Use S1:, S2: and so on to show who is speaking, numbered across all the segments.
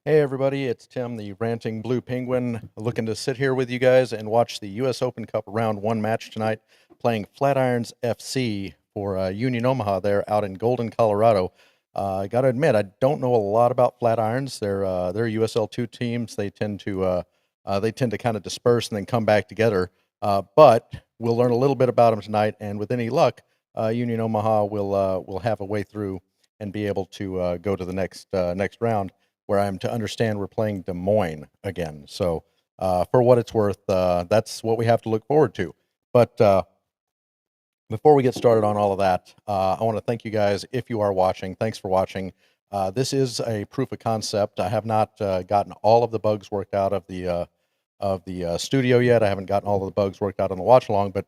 S1: Hey everybody, it's Tim, the ranting blue penguin, looking to sit here with you guys and watch the U.S. Open Cup round one match tonight, playing Flatirons FC for Union Omaha there out in Golden, Colorado. I got to admit, I don't know a lot about Flatirons. They're USL2 teams. They tend to kind of disperse and then come back together. But we'll learn a little bit about them tonight, and with any luck, Union Omaha will have a way through and be able to go to the next round, where I'm to understand we're playing Des Moines again. So, for what it's worth, that's what we have to look forward to. But before we get started on all of that, I want to thank you guys if you are watching. Thanks for watching. This is a proof of concept. I have not gotten all of the bugs worked out of the studio yet. I haven't gotten all of the bugs worked out on the watch along, but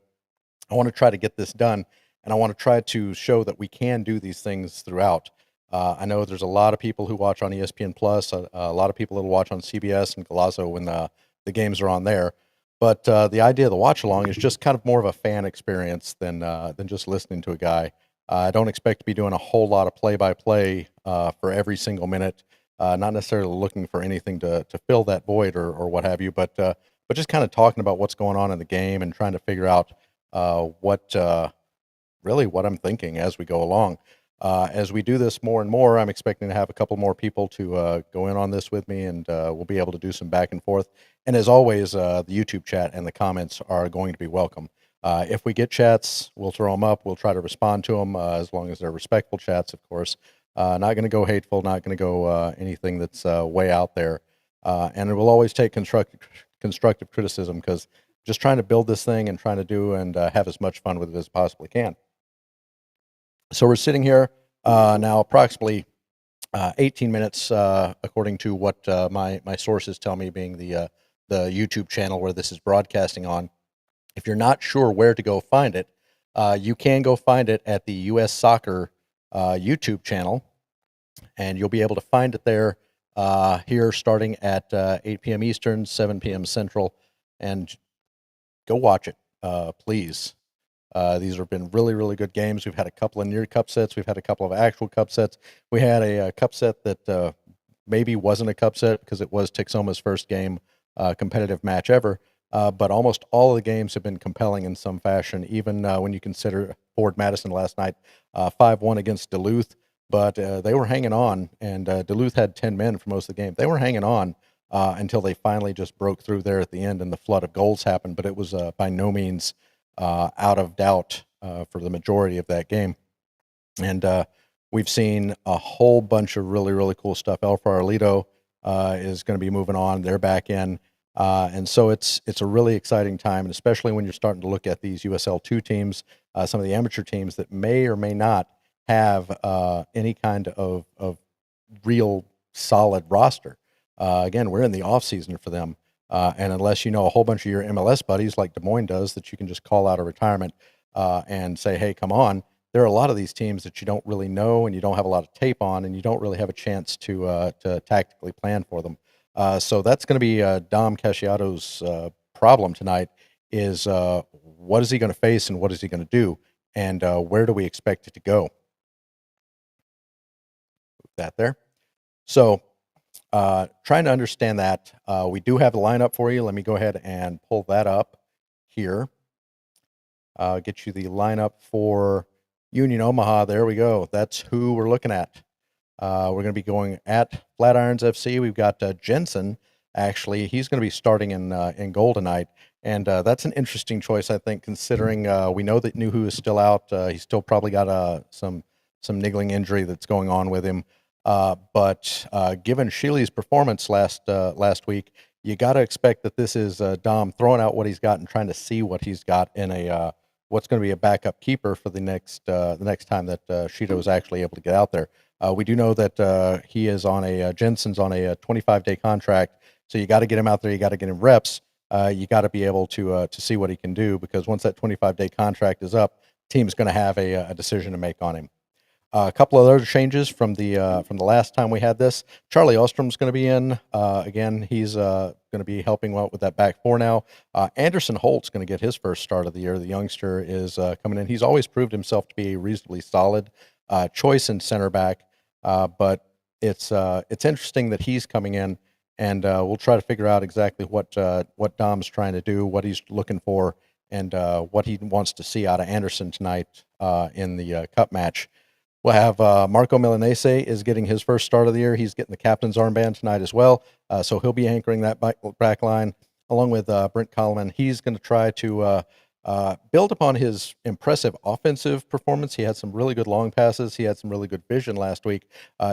S1: I want to try to get this done, and I want to try to show that we can do these things throughout. I know there's a lot of people who watch on ESPN Plus, a lot of people that watch on CBS and Golazo when the games are on there. But the idea of the watch along is just kind of more of a fan experience than just listening to a guy. I don't expect to be doing a whole lot of play by play for every single minute. Not necessarily looking for anything to fill that void or what have you, but just kind of talking about what's going on in the game and trying to figure out what really what I'm thinking as we go along. As we do this more and more, I'm expecting to have a couple more people to go in on this with me, and we'll be able to do some back and forth. And as always, the YouTube chat and the comments are going to be welcome. If we get chats, we'll throw them up. We'll try to respond to them as long as they're respectful chats, of course. Not going to go hateful, not going to go anything that's way out there. And it will always take constructive criticism, because just trying to build this thing and trying to do and have as much fun with it as possibly can. So we're sitting here now approximately 18 minutes, according to what my sources tell me, being the YouTube channel where this is broadcasting on. If you're not sure where to go find it, you can go find it at the U.S. Soccer YouTube channel, and you'll be able to find it there here starting at 8 p.m. Eastern, 7 p.m. Central, and go watch it, please. These have been really, really good games. We've had a couple of near cup sets. We've had a couple of actual cup sets. We had a cup set that maybe wasn't a cup set because it was Texoma's first game competitive match ever. But almost all of the games have been compelling in some fashion, even when you consider Ford Madison last night, 5-1 against Duluth. But they were hanging on, and Duluth had 10 men for most of the game. They were hanging on until they finally just broke through there at the end, and the flood of goals happened. But it was by no means out of doubt for the majority of that game. And we've seen a whole bunch of really, really cool stuff. El Farolito is going to be moving on. They're back in. And so it's a really exciting time, and especially when you're starting to look at these USL2 teams, some of the amateur teams that may or may not have any kind of real solid roster. Again, we're in the off season for them. And unless you know a whole bunch of your MLS buddies like Des Moines does, that you can just call out of retirement and say, hey, come on. There are a lot of these teams that you don't really know and you don't have a lot of tape on, and you don't really have a chance to tactically plan for them. So that's going to be Dom Casciato's problem tonight, is what is he going to face and what is he going to do, and where do we expect it to go? That there. So trying to understand that. We do have the lineup for you. Let me go ahead and pull that up here. Get you the lineup for Union Omaha. There we go. That's who we're looking at. We're going to be going at Flatirons FC. We've got Jensen. Actually, he's going to be starting in goal tonight, and that's an interesting choice, I think, considering we know that Nuhu is still out. He's still probably got some niggling injury that's going on with him. But given Sheely's performance last week, you got to expect that this is Dom throwing out what he's got and trying to see what he's got in a what's going to be a backup keeper for the next time that Shito is actually able to get out there. We do know that he is on Jensen's on a 25-day contract, so you got to get him out there. You got to get him reps. You got to be able to see what he can do, because once that 25-day contract is up, team's going to have a decision to make on him. A couple of other changes from the last time we had this. Charlie Ostrom's going to be in. Again, he's going to be helping out with that back four now. Anderson Holt's going to get his first start of the year. The youngster is coming in. He's always proved himself to be a reasonably solid choice in center back, but it's interesting that he's coming in, and we'll try to figure out exactly what Dom's trying to do, what he's looking for, and what he wants to see out of Anderson tonight in the Cup match. We'll have Marco Milanese is getting his first start of the year. He's getting the captain's armband tonight as well, so he'll be anchoring that back line along with Brent Coleman. He's going to try to build upon his impressive offensive performance. He had some really good long passes. He had some really good vision last week.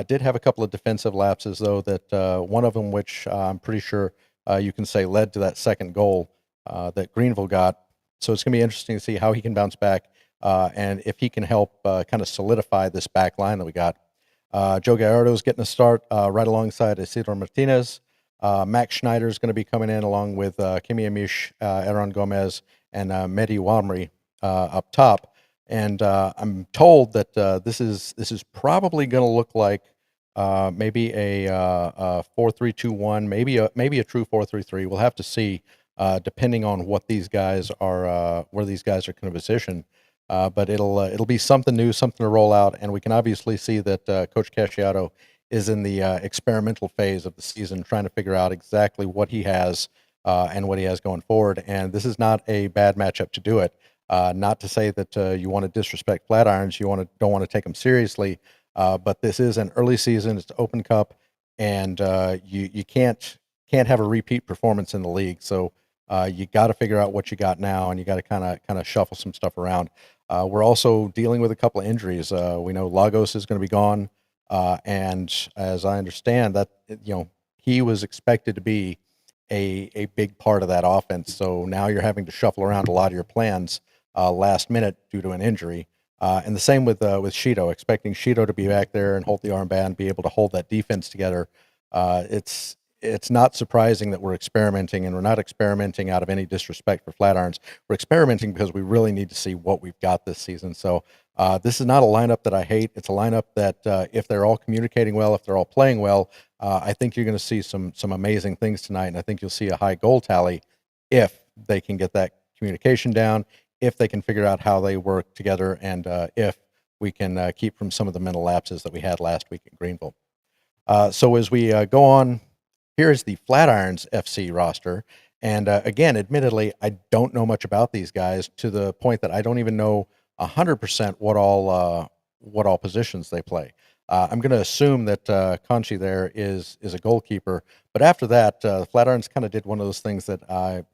S1: Did have a couple of defensive lapses, though, that one of them, which I'm pretty sure you can say led to that second goal that Greenville got. So it's going to be interesting to see how he can bounce back and if he can help kind of solidify this back line that we got. Joe Gallardo is getting a start right alongside Isidro Martinez. Max Schneider is going to be coming in along with Kimi Amish, Aaron Gomez, and Mehdi Wamri up top. And I'm told that this is probably going to look like maybe a 4-3-2-1, maybe a true 4-3-3. We'll have to see, depending on what these guys are, where these guys are going to position. But it'll be something new, something to roll out, and we can obviously see that Coach Casciato is in the experimental phase of the season, trying to figure out exactly what he has and what he has going forward. And this is not a bad matchup to do it. Not to say that you want to disrespect Flatirons, don't want to take them seriously, but this is an early season. It's Open Cup, and you can't have a repeat performance in the league. So you got to figure out what you got now, and you got to kind of shuffle some stuff around. We're also dealing with a couple of injuries. We know Lagos is going to be gone, and as I understand that, he was expected to be a big part of that offense. So now you're having to shuffle around a lot of your plans last minute due to an injury. And the same with Shido, expecting Shido to be back there and hold the armband, be able to hold that defense together. It's not surprising that we're experimenting, and we're not experimenting out of any disrespect for Flatirons. We're experimenting because we really need to see what we've got this season. So this is not a lineup that I hate. It's a lineup that if they're all communicating well, if they're all playing well, I think you're going to see some amazing things tonight, and I think you'll see a high goal tally if they can get that communication down, if they can figure out how they work together, and if we can keep from some of the mental lapses that we had last week in Greenville. So as we go on, here is the Flatirons FC roster. And again, admittedly, I don't know much about these guys to the point that I don't even know 100% what all positions they play. I'm going to assume that Conchi there is a goalkeeper, but after that, Flatirons kind of did one of those things that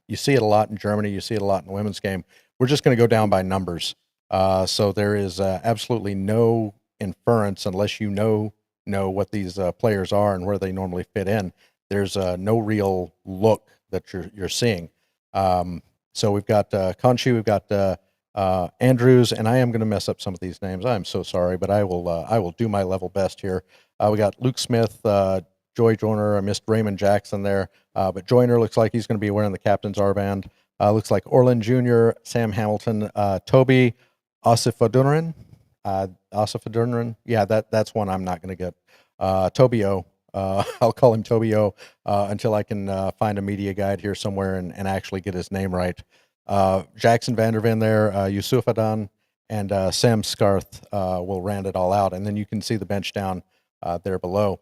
S1: you see it a lot in Germany, you see it a lot in the women's game. We're just going to go down by numbers. So there is absolutely no inference unless you know what these players are and where they normally fit in. There's no real look that you're seeing. So we've got Conchi, we've got Andrews, and I am going to mess up some of these names. I'm so sorry, but I will do my level best here. We got Luke Smith, Joy Joyner. I missed Raymond Jackson there, but Joyner looks like he's going to be wearing the captain's armband. Looks like Orland Jr., Sam Hamilton, Toby Osifadunarin. Yeah, that's one I'm not going to get. Tobio. I'll call him Tobio until I can find a media guide here somewhere and actually get his name right. Jackson Vanderven there, Yusuf Adan, and Sam Scarth will round it all out. And then you can see the bench down there below.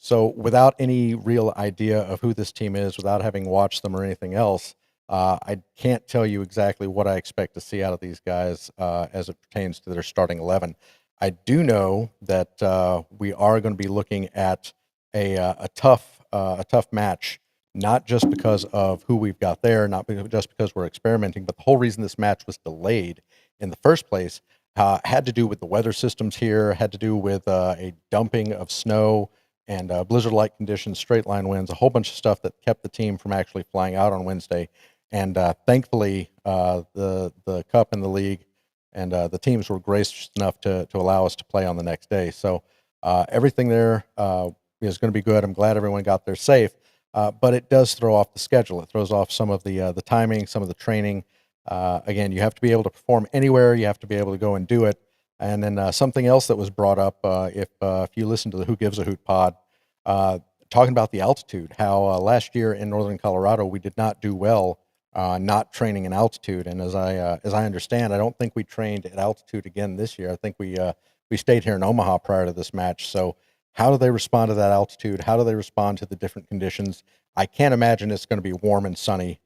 S1: So without any real idea of who this team is, without having watched them or anything else, I can't tell you exactly what I expect to see out of these guys as it pertains to their starting 11. I do know that we are going to be looking at a tough match, not just because of who we've got there, not just because we're experimenting, but the whole reason this match was delayed in the first place had to do with the weather systems here, had to do with a dumping of snow and blizzard-like conditions, straight line winds, a whole bunch of stuff that kept the team from actually flying out on Wednesday. And thankfully, the Cup and the league and the teams were gracious enough to allow us to play on the next day. So everything there is going to be good. I'm glad everyone got there safe, but it does throw off the schedule. It throws off some of the timing, some of the training. Again, you have to be able to perform anywhere. You have to be able to go and do it. And then something else that was brought up, if you listen to the Who Gives a Hoot pod, talking about the altitude, how last year in northern Colorado we did not do well not training in altitude. And as I understand, I don't think we trained at altitude again this year. I think we stayed here in Omaha prior to this match. So How do they respond to that altitude? How do they respond to the different conditions? I can't imagine it's going to be warm and sunny,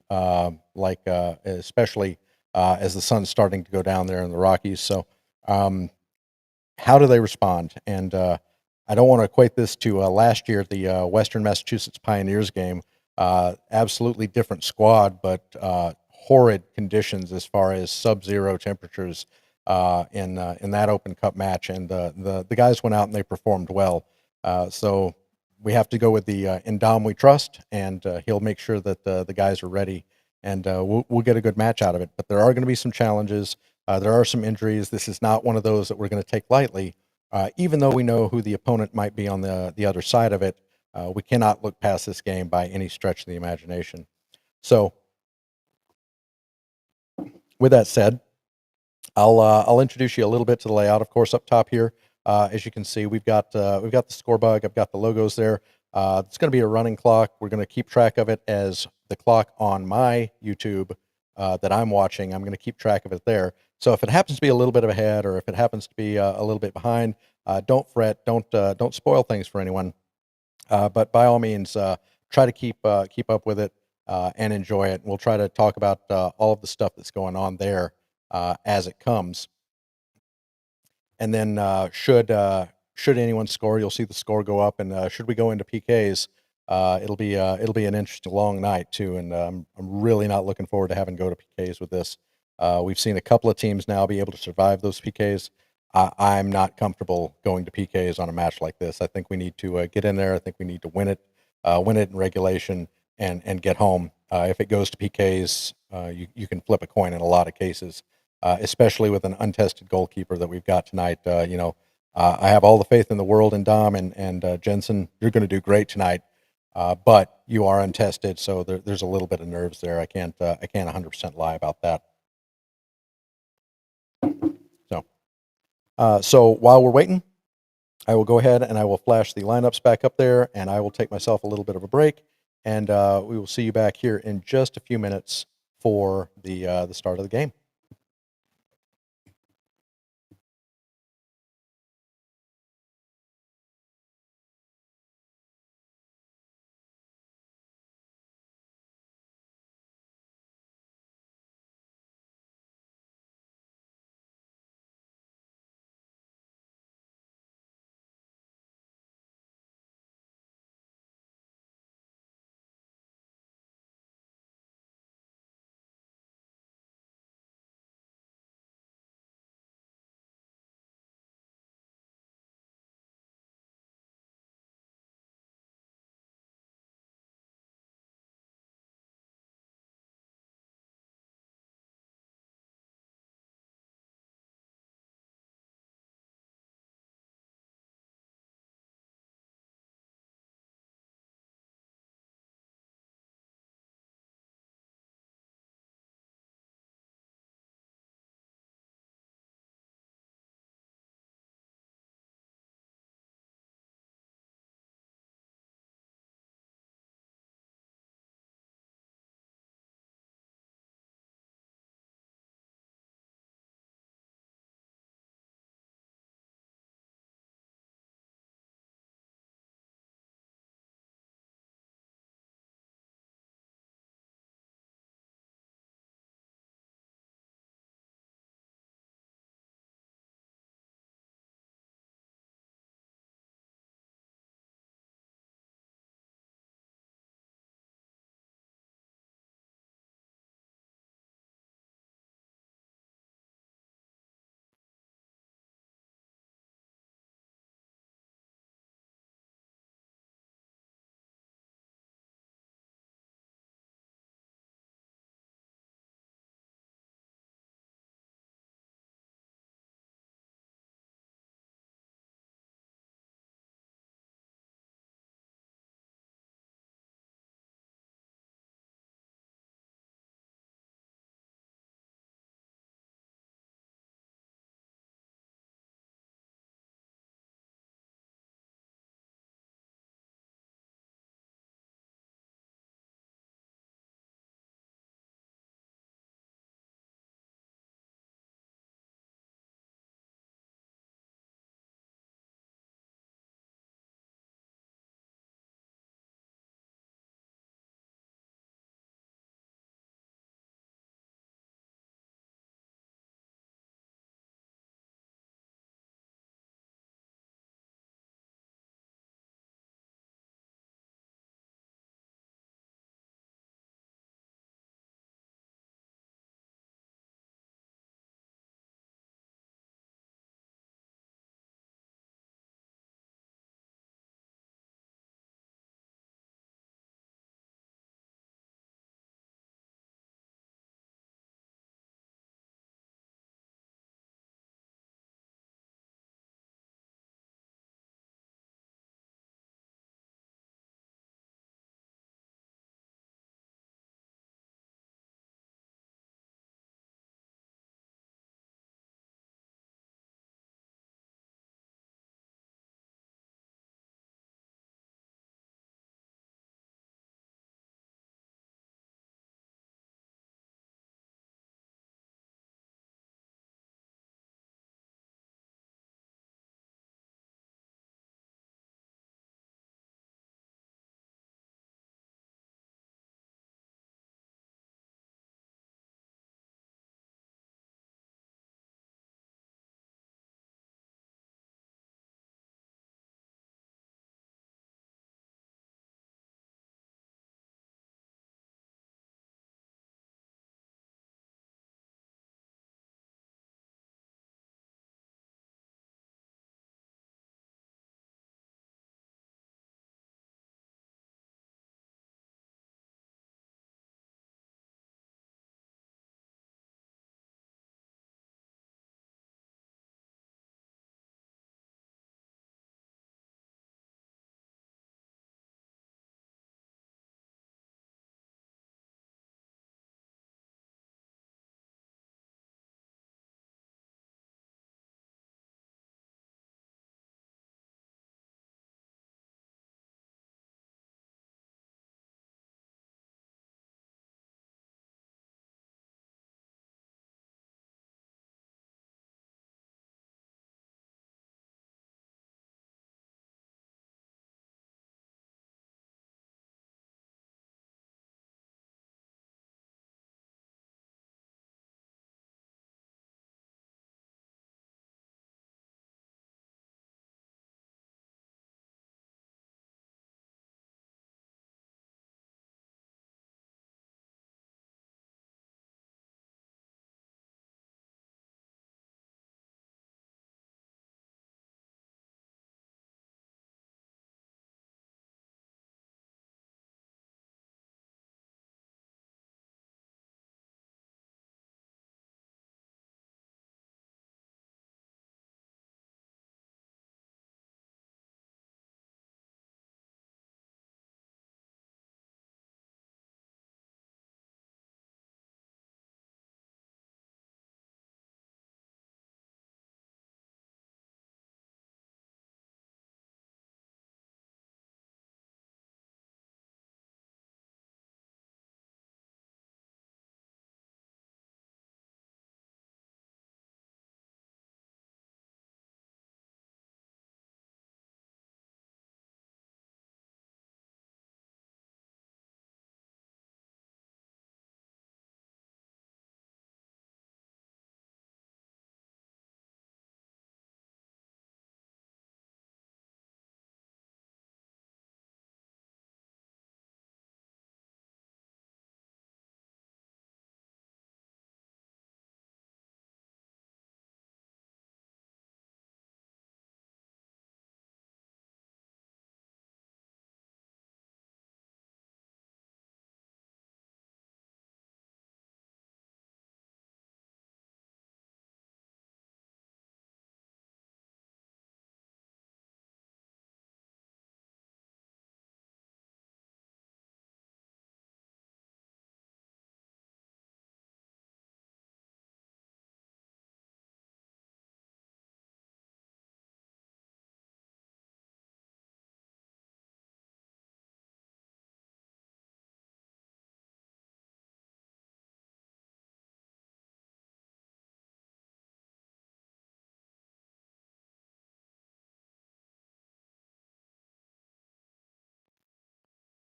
S1: especially as the sun's starting to go down there in the Rockies. So, um, how do they respond? And I don't want to equate this to last year at the Western Massachusetts Pioneers game. Absolutely different squad, but horrid conditions as far as sub-zero temperatures in that Open Cup match. And the guys went out and they performed well. So we have to go with the in Dom we trust, and he'll make sure that the guys are ready, and we'll get a good match out of it. But there are going to be some challenges. There are some injuries. This is not one of those that we're going to take lightly. Even though we know who the opponent might be on the other side of it, we cannot look past this game by any stretch of the imagination. So, with that said, I'll introduce you a little bit to the layout. Of course, up top here, as you can see, we've got the score bug. I've got the logos there. It's going to be a running clock. We're going to keep track of it as the clock on my YouTube that I'm watching. I'm going to keep track of it there. So if it happens to be a little bit of ahead, or if it happens to be a little bit behind, don't fret. Don't spoil things for anyone. But by all means, try to keep up with it and enjoy it. We'll try to talk about all of the stuff that's going on there as it comes. And then should anyone score, you'll see the score go up. And should we go into PKs, it'll be an interesting long night too. And I'm really not looking forward to having to go to PKs with this. We've seen a couple of teams now be able to survive those PKs. I'm not comfortable going to PKs on a match like this. I think we need to get in there. I think we need to win it in regulation, and get home. If it goes to PKs, you can flip a coin in a lot of cases, especially with an untested goalkeeper that we've got tonight. I have all the faith in the world in Dom and Jensen. You're going to do great tonight, but you are untested, so there's a little bit of nerves there. I can't 100% lie about that. So. So while we're waiting, I will go ahead and I will flash the lineups back up there, and I will take myself a little bit of a break, and we will see you back here in just a few minutes for the start of the game.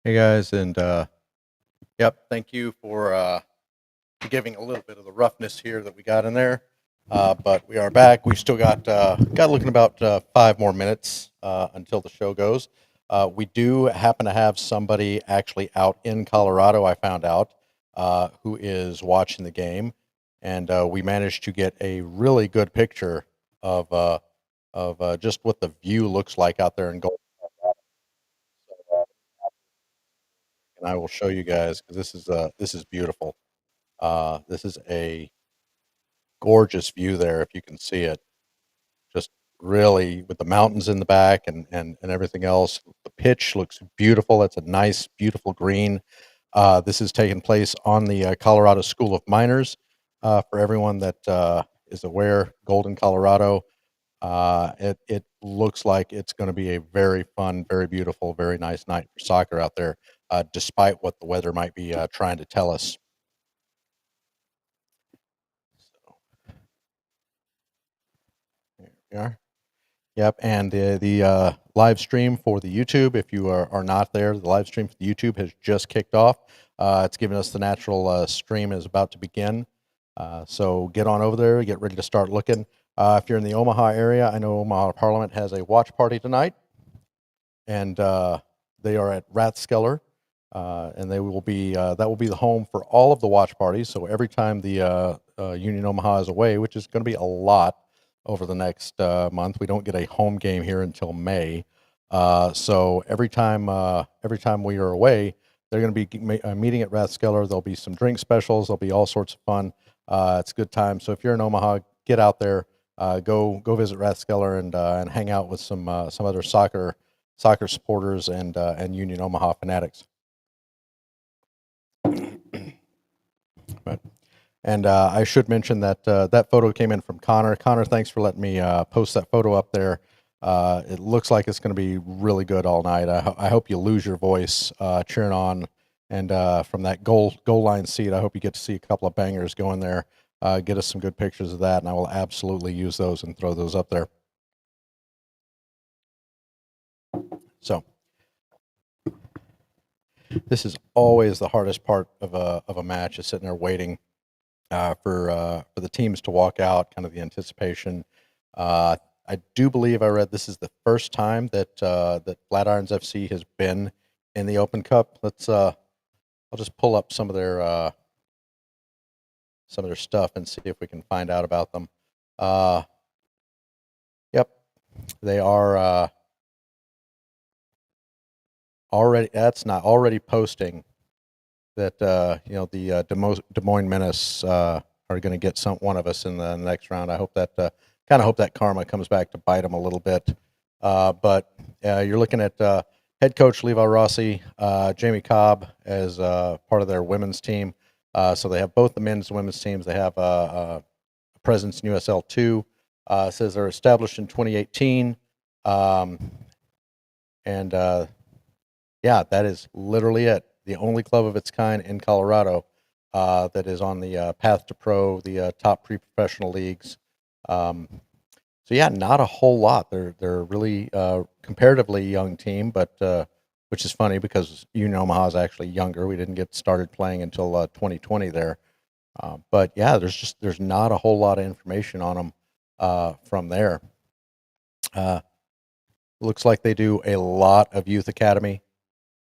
S1: Hey guys, and yep, thank you for giving a little bit of the roughness here that we got in there. But we are back. We still got looking about 5 more minutes until the show goes. We do happen to have somebody actually out in Colorado. I found out who is watching the game, and we managed to get a really good picture of just what the view looks like out there in Gold. And I will show you guys because this is beautiful. This is a gorgeous view there if you can see it. Just really with the mountains in the back and everything else. The pitch looks beautiful. That's a nice, beautiful green. This is taking place on the Colorado School of Miners. For everyone that is aware, Golden, Colorado. It looks like it's going to be a very fun, very beautiful, very nice night for soccer out there, despite what the weather might be trying to tell us. So, here we are. Yep, and the live stream for the YouTube, if you are not there, the live stream for the YouTube has just kicked off. It's giving us the natural stream is about to begin. So get on over there, get ready to start looking. If you're in the Omaha area, I know Omaha Parliament has a watch party tonight, and they are at Rathskeller, and they will be that will be the home for all of the watch parties. So every time the Union Omaha is away, which is going to be a lot over the next month, we don't get a home game here until May. So every time we are away, they're going to be meeting at Rathskeller. There'll be some drink specials. There'll be all sorts of fun. It's a good time. So if you're in Omaha, get out there. Go visit Rathskeller and hang out with some other soccer supporters and Union Omaha fanatics. But, and I should mention that that photo came in from Connor. Connor, thanks for letting me post that photo up there. It looks like it's going to be really good all night. I hope you lose your voice cheering on, and from that goal line seat, I hope you get to see a couple of bangers going there. Get us some good pictures of that, and I will absolutely use those and throw those up there. So. This is always the hardest part of a match, is sitting there waiting for the teams to walk out, kind of the anticipation. I do believe I read this is the first time that that Flatirons FC has been in the Open Cup. I'll just pull up some of their stuff and see if we can find out about them. Yep, they are already. That's not already posting that the Des Moines Menace are going to get one of us in the next round. I hope that kind of hope that karma comes back to bite them a little bit. But you're looking at head coach Levi Rossi, Jamie Cobb as part of their women's team. So they have both the men's and women's teams. They have a presence in USL 2. Says they're established in 2018. And yeah, that is literally it. The only club of its kind in Colorado that is on the path to pro, the top pre-professional leagues. So yeah, not a whole lot. They're really comparatively young team, but which is funny because Union Omaha is actually younger. We didn't get started playing until 2020 there. But yeah, there's not a whole lot of information on them from there. Looks like they do a lot of youth academy.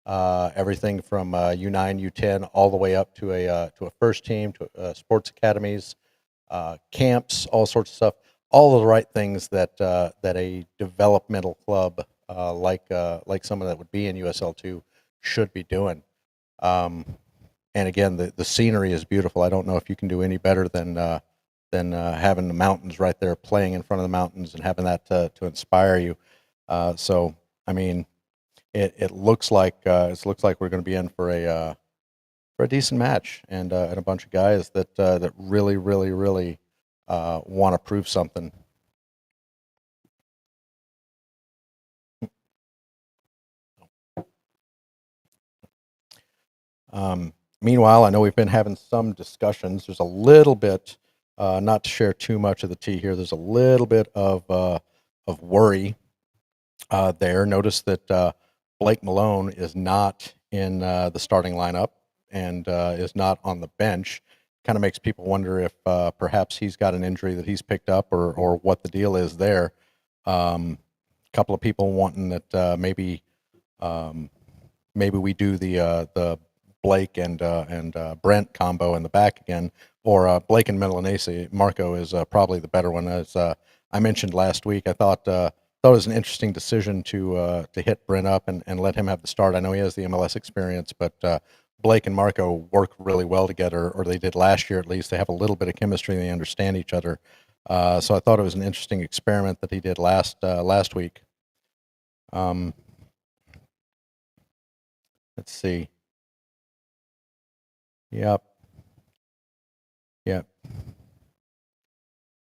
S1: Everything from U9, U10, all the way up to a first team, to sports academies, camps, all sorts of stuff. All of the right things that a developmental club like someone that would be in USL2 should be doing. And again, the scenery is beautiful. I don't know if you can do any better than having the mountains right there, playing in front of the mountains, and having that to inspire you. So I mean. It looks like we're going to be in for a decent match, and a bunch of guys that really want to prove something. Meanwhile, I know we've been having some discussions. There's a little bit, not to share too much of the tea here. There's a little bit of worry there. Notice that Blake Malone is not in the starting lineup and is not on the bench. Kind of makes people wonder if perhaps he's got an injury that he's picked up, or what the deal is there. A couple of people wanting that maybe we do the Blake and Brent combo in the back again, or Blake and Milanese. Marco is probably the better one. As I mentioned last week, I thought it was an interesting decision to hit Brent up and let him have the start. I know he has the MLS experience, but Blake and Marco work really well together, or they did last year at least. They have a little bit of chemistry and they understand each other. So I thought it was an interesting experiment that he did last week. Let's see. Yep. Yep.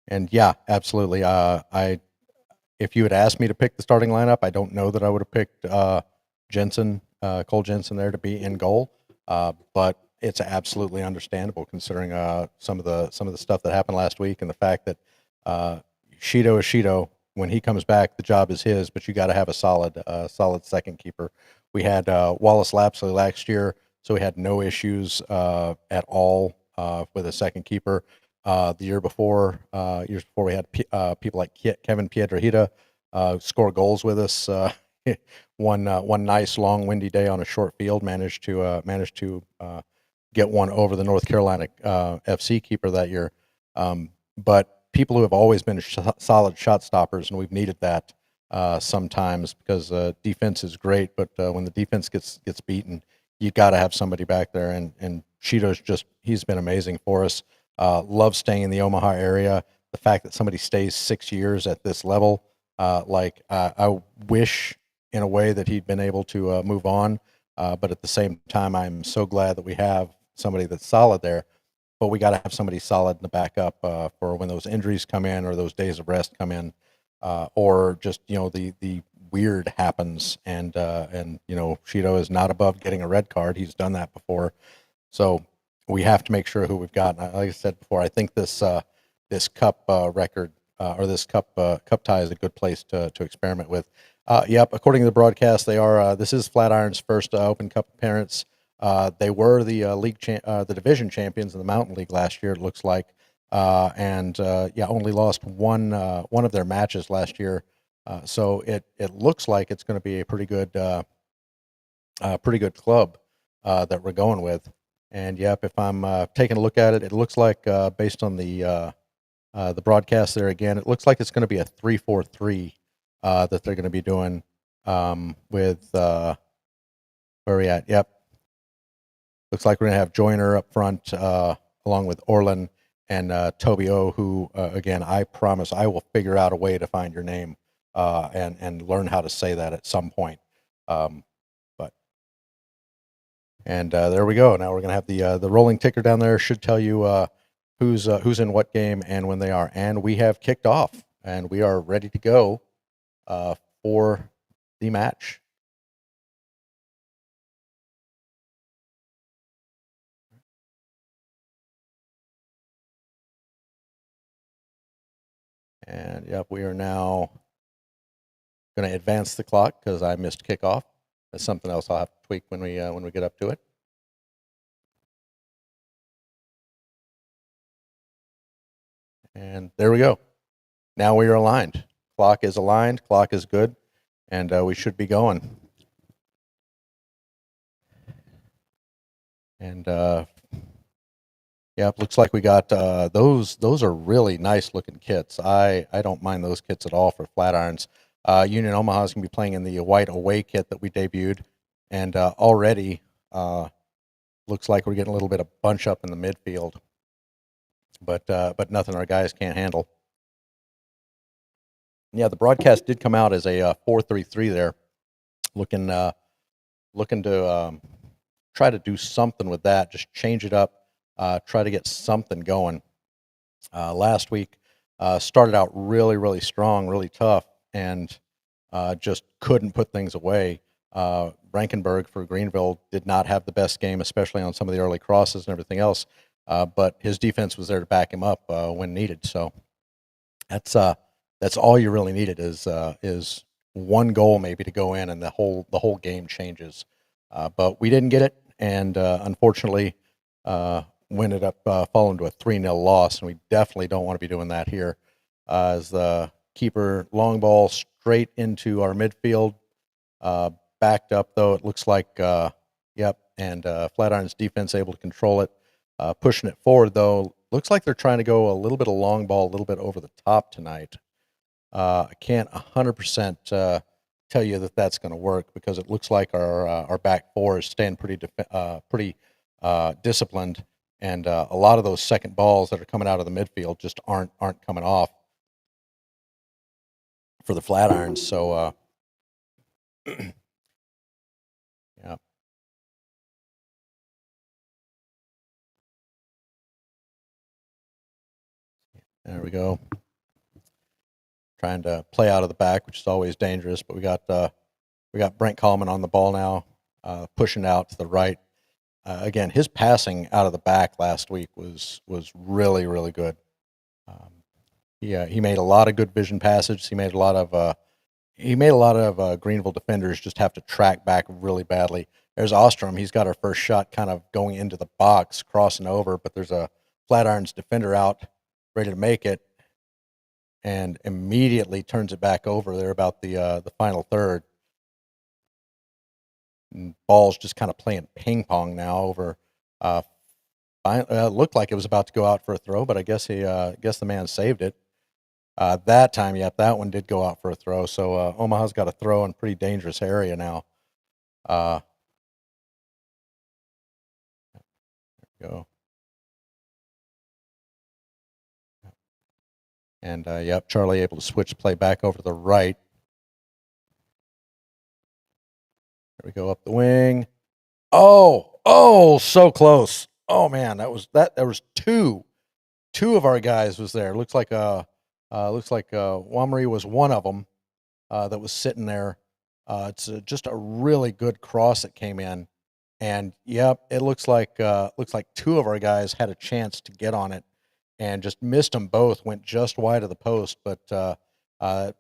S1: And yeah, absolutely. If you had asked me to pick the starting lineup, I don't know that I would have picked Cole Jensen there to be in goal. But it's absolutely understandable considering some of the stuff that happened last week and the fact that Shido is Shido. When he comes back, the job is his. But you got to have a solid second keeper. We had Wallace Lapsley last year, so we had no issues at all with a second keeper. The years before, we had people like Kevin Piedrahita score goals with us. One nice long windy day on a short field managed to get one over the North Carolina FC keeper that year. But people who have always been solid shot stoppers, and we've needed that sometimes because defense is great, but when the defense gets beaten, you got to have somebody back there. And Cheeto's he's been amazing for us. Love staying in the Omaha area. The fact that somebody stays 6 years at this level, I wish in a way that he'd been able to move on. But at the same time, I'm so glad that we have somebody that's solid there. But we got to have somebody solid in the backup for when those injuries come in or those days of rest come in, or just the weird happens. And Cheeto is not above getting a red card. He's done that before, so we have to make sure who we've got. Like I said before, I think this cup record or this cup tie is a good place to experiment with. Yep, according to the broadcast, they are. This is Flatiron's first Open Cup appearance. They were the the division champions in the Mountain League last year. It looks like, and only lost one of their matches last year. So it looks like it's going to be a pretty good club that we're going with. And yep, if I'm taking a look at it, it looks like based on the broadcast there again, it looks like it's going to be a 3-4-3 that they're going to be doing with where are we at? Yep, looks like we're going to have Joyner up front along with Orlin and Toby O, who again, I promise I will figure out a way to find your name and learn how to say that at some point. And there we go. Now we're going to have the rolling ticker down there. Should tell you who's in what game and when they are. And we have kicked off, and we are ready to go for the match. And yep, we are now going to advance the clock because I missed kickoff. That's something else I'll have to tweak when we get up to it. And there we go. Now we are aligned. Clock is aligned. Clock is good, and we should be going. And yeah, looks like we got those. Those are really nice looking kits. I don't mind those kits at all for Flatirons. Union Omaha is going to be playing in the white away kit that we debuted, and already looks like we're getting a little bit of bunch up in the midfield, but nothing our guys can't handle. Yeah, the broadcast did come out as a 4-3-3 there, looking to try to do something with that, just change it up, try to get something going. Last week started out really, really strong, really tough, and just couldn't put things away. Rankenberg for Greenville did not have the best game, especially on some of the early crosses and everything else, but his defense was there to back him up when needed. So that's all you really needed is one goal maybe to go in, and the whole game changes. but we didn't get it, and unfortunately, we ended up falling to a 3-0 loss, and we definitely don't want to be doing that here. As the keeper long ball straight into our midfield, backed up though, it looks like, yep, and Flatiron's defense able to control it, pushing it forward though. Looks like they're trying to go a little bit of long ball, a little bit over the top tonight. I can't 100% tell you that that's going to work because it looks like our back four is staying pretty disciplined, and a lot of those second balls that are coming out of the midfield just aren't coming off for the Flatirons. So yeah, there we go. Trying to play out of the back, which is always dangerous, but we got Brent Coleman on the ball now, pushing out to the right. Again, his passing out of the back last week was really, really good. He made a lot of good vision passages. He made a lot of Greenville defenders just have to track back really badly. There's Ostrom. He's got our first shot kind of going into the box, crossing over, but there's a Flatirons defender out, ready to make it, and immediately turns it back over there about the final third. And ball's just kind of playing ping pong now over. It looked like it was about to go out for a throw, but I guess the man saved it. That time, yep, that one did go out for a throw. So Omaha's got a throw in a pretty dangerous area now. There we go. And yep, Charlie able to switch play back over to the right. There we go, up the wing. Oh, so close. Oh man, there was two of our guys was there. Looks like Wamri was one of them that was sitting there. It's just a really good cross that came in, and yep, it looks like two of our guys had a chance to get on it, and just missed them both. Went just wide of the post, but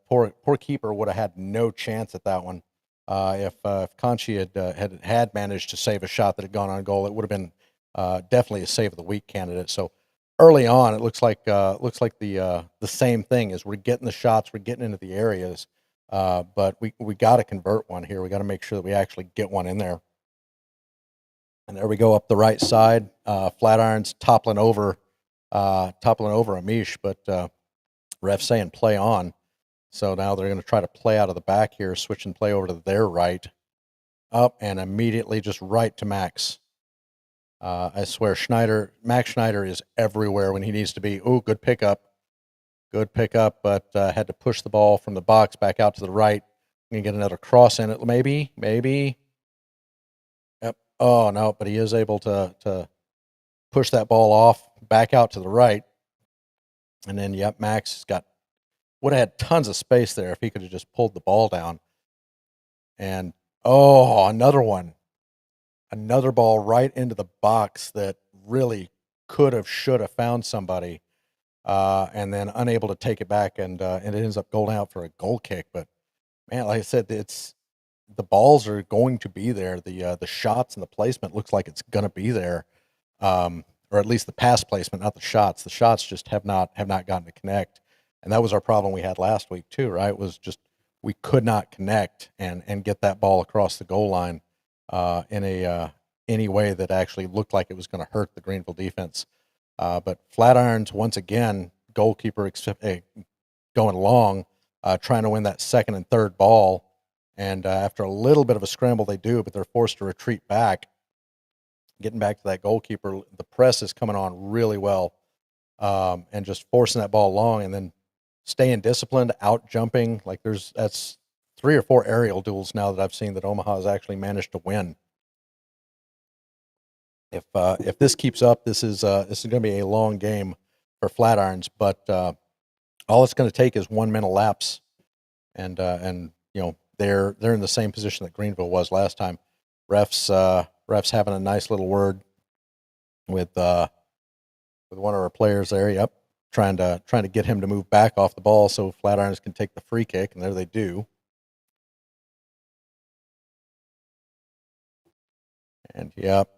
S1: poor keeper would have had no chance at that one. If Conchi had managed to save a shot that had gone on goal, it would have been definitely a save of the week candidate. So early on, it looks like the same thing as we're getting the shots, we're getting into the areas, but we got to convert one here. We got to make sure that we actually get one in there. And there we go up the right side. Flatirons toppling over Amish, but ref saying play on. So now they're going to try to play out of the back here, switch and play over to their right, up and immediately just right to Max. I swear, Max Schneider is everywhere when he needs to be. Oh, good pickup, but had to push the ball from the box back out to the right. Gonna get another cross in it, maybe. Yep. Oh no, but he is able to push that ball off back out to the right, and then yep, Max would have had tons of space there if he could have just pulled the ball down. And oh, another ball right into the box that really should have found somebody, and then unable to take it back, and it ends up going out for a goal kick. But man, like I said, the balls are going to be there. The shots and the placement looks like it's going to be there, or at least the pass placement, not the shots. The shots just have not gotten to connect, and that was our problem we had last week too. Right? Was just we could not connect and get that ball across the goal line in any way that actually looked like it was going to hurt the Greenville defense. But Flatirons once again, goalkeeper going long, trying to win that second and third ball. And after a little bit of a scramble, they do, but they're forced to retreat back. Getting back to that goalkeeper, the press is coming on really well, and just forcing that ball long, and then staying disciplined, out jumping. Like that's 3 or 4 aerial duels now that I've seen that Omaha has actually managed to win. If this keeps up, this is going to be a long game for Flatirons, but all it's going to take is 1 minute lapse, and you know they're in the same position that Greenville was last time. Refs having a nice little word with one of our players there. Yep, trying to get him to move back off the ball so Flatirons can take the free kick, and there they do. And yep.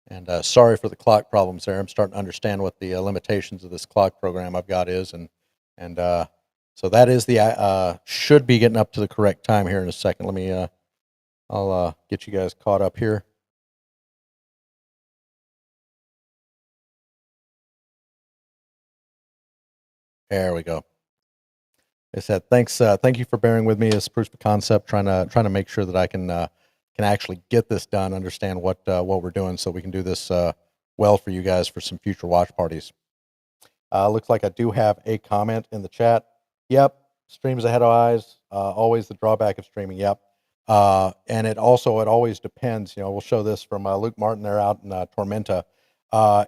S1: And sorry for the clock problems there. I'm starting to understand what the limitations of this clock program I've got is, and so that is the should be getting up to the correct time here in a second. Let me I'll get you guys caught up here. There we go. I said thanks. Thank you for bearing with me as proof of concept, trying to make sure that I can actually get this done, understand what we're doing, so we can do this well for you guys for some future watch parties. Looks like I do have a comment in the chat. Yep, streams ahead of eyes. Always the drawback of streaming. Yep, and it always depends. We'll show this from Luke Martin there out in Tormenta.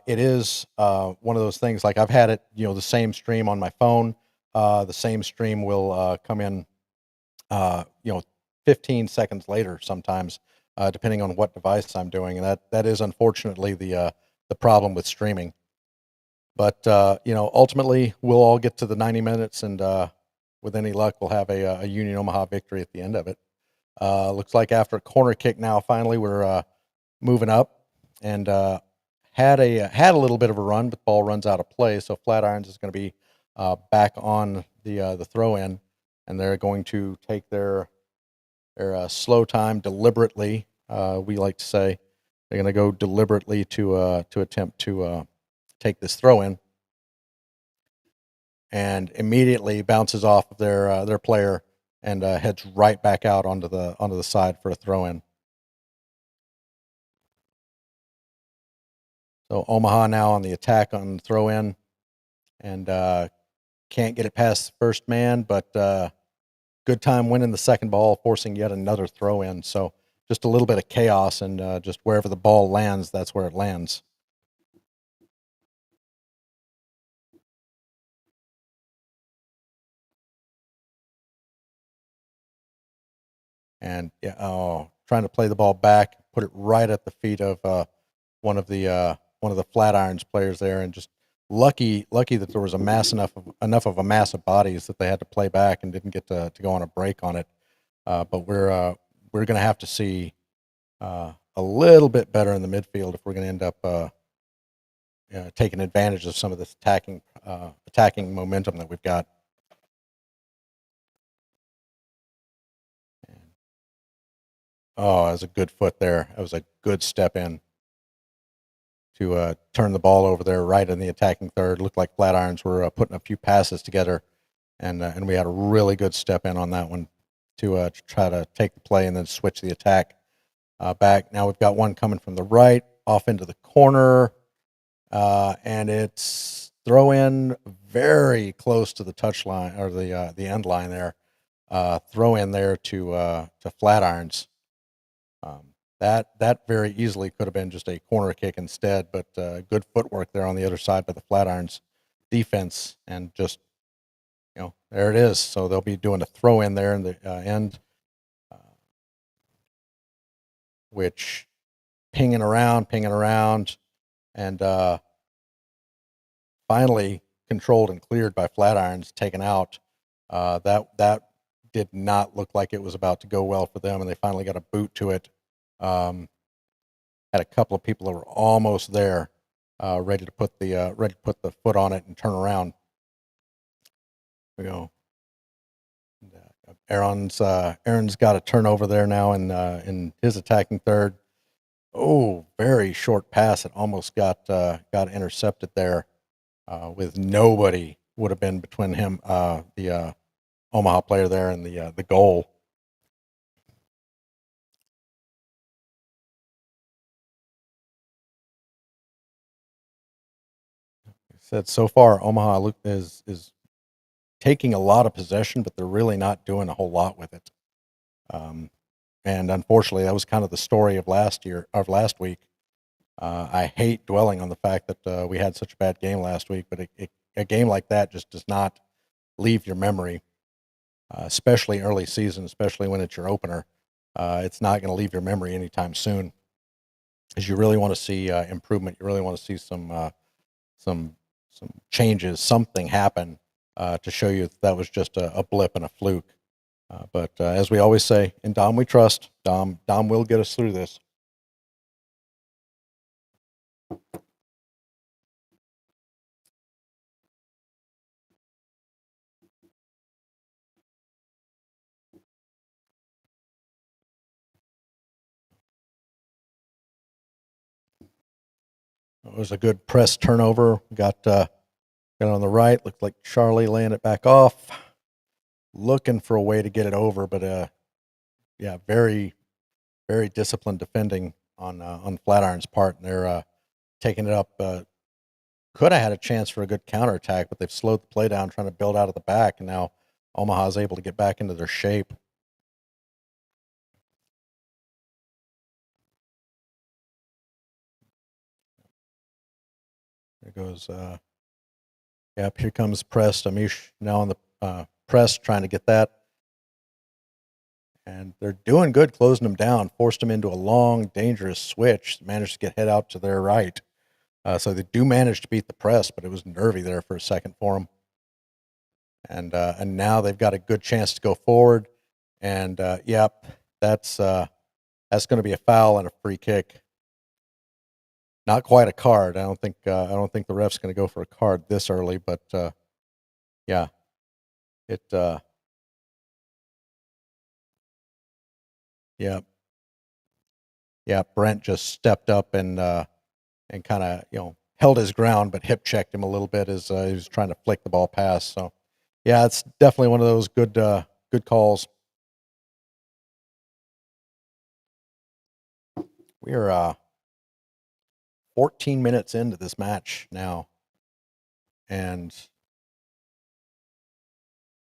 S1: It is one of those things. Like I've had it. The same stream on my phone. The same stream will come in. 15 seconds later sometimes, depending on what device I'm doing, and that is unfortunately the problem with streaming. But ultimately, we'll all get to the 90 minutes, and with any luck, we'll have a Union Omaha victory at the end of it. Looks like after a corner kick now, finally we're moving up, and had a little bit of a run, but the ball runs out of play. So Flatirons is going to be back on the throw in, and they're going to take their slow time deliberately. We like to say they're going to go deliberately to attempt to take this throw in, and immediately bounces off of their player and heads right back out onto the side for a throw in. So Omaha now on the attack on the throw in, and can't get it past the first man, but good time winning the second ball, forcing yet another throw in. So just a little bit of chaos, and just wherever the ball lands, that's where it lands. And trying to play the ball back, put it right at the feet of one of the Flatirons players there, and just lucky that there was enough of a mass of bodies that they had to play back and didn't get to go on a break on it. But we're going to have to see a little bit better in the midfield if we're going to end up taking advantage of some of this attacking momentum that we've got. Oh, that was a good foot there. That was a good step in to turn the ball over there right in the attacking third. Looked like Flatirons were putting a few passes together, and we had a really good step in on that one to try to take the play and then switch the attack back. Now we've got one coming from the right off into the corner, and it's throw in very close to the touch line or the end line there. Throw in there to Flatirons. That very easily could have been just a corner kick instead, but good footwork there on the other side by the Flatirons defense, and just there it is. So they'll be doing a throw in there in the end, which pinging around, and finally controlled and cleared by Flatirons, taken out. That did not look like it was about to go well for them, and they finally got a boot to it. Had a couple of people that were almost there, ready to put the foot on it and turn around. There we go. Aaron's got a turnover there now in his attacking third. Oh, very short pass. It almost got intercepted there, with nobody would have been between him, the Omaha player there, and the goal. Said so far, Omaha is taking a lot of possession, but they're really not doing a whole lot with it. And unfortunately, that was kind of the story of last week. I hate dwelling on the fact that we had such a bad game last week, but a game like that just does not leave your memory, especially early season, especially when it's your opener. It's not going to leave your memory anytime soon, because you really want to see improvement. You really want to see some changes, something happened to show you that was just a blip and a fluke. But as we always say, in Dom we trust. Dom will get us through this. It was a good press turnover. Got on the right. Looked like Charlie laying it back off, looking for a way to get it over. But yeah, very very disciplined defending on Flatiron's part, and they're taking it up. Could have had a chance for a good counterattack, but they've slowed the play down, trying to build out of the back, and now Omaha's able to get back into their shape. There goes, yep, here comes press. Amish now on the press, trying to get that. And they're doing good closing them down, forced them into a long, dangerous switch, managed to get head out to their right. So they do manage to beat the press, but it was nervy there for a second for them. And now they've got a good chance to go forward. And yep, that's going to be a foul and a free kick. Not quite a card. I don't think the ref's going to go for a card this early, but yeah, it yeah, yeah. Brent just stepped up and kind of held his ground, but hip checked him a little bit as he was trying to flick the ball past. So yeah, it's definitely one of those good calls. We are 14 minutes into this match now, and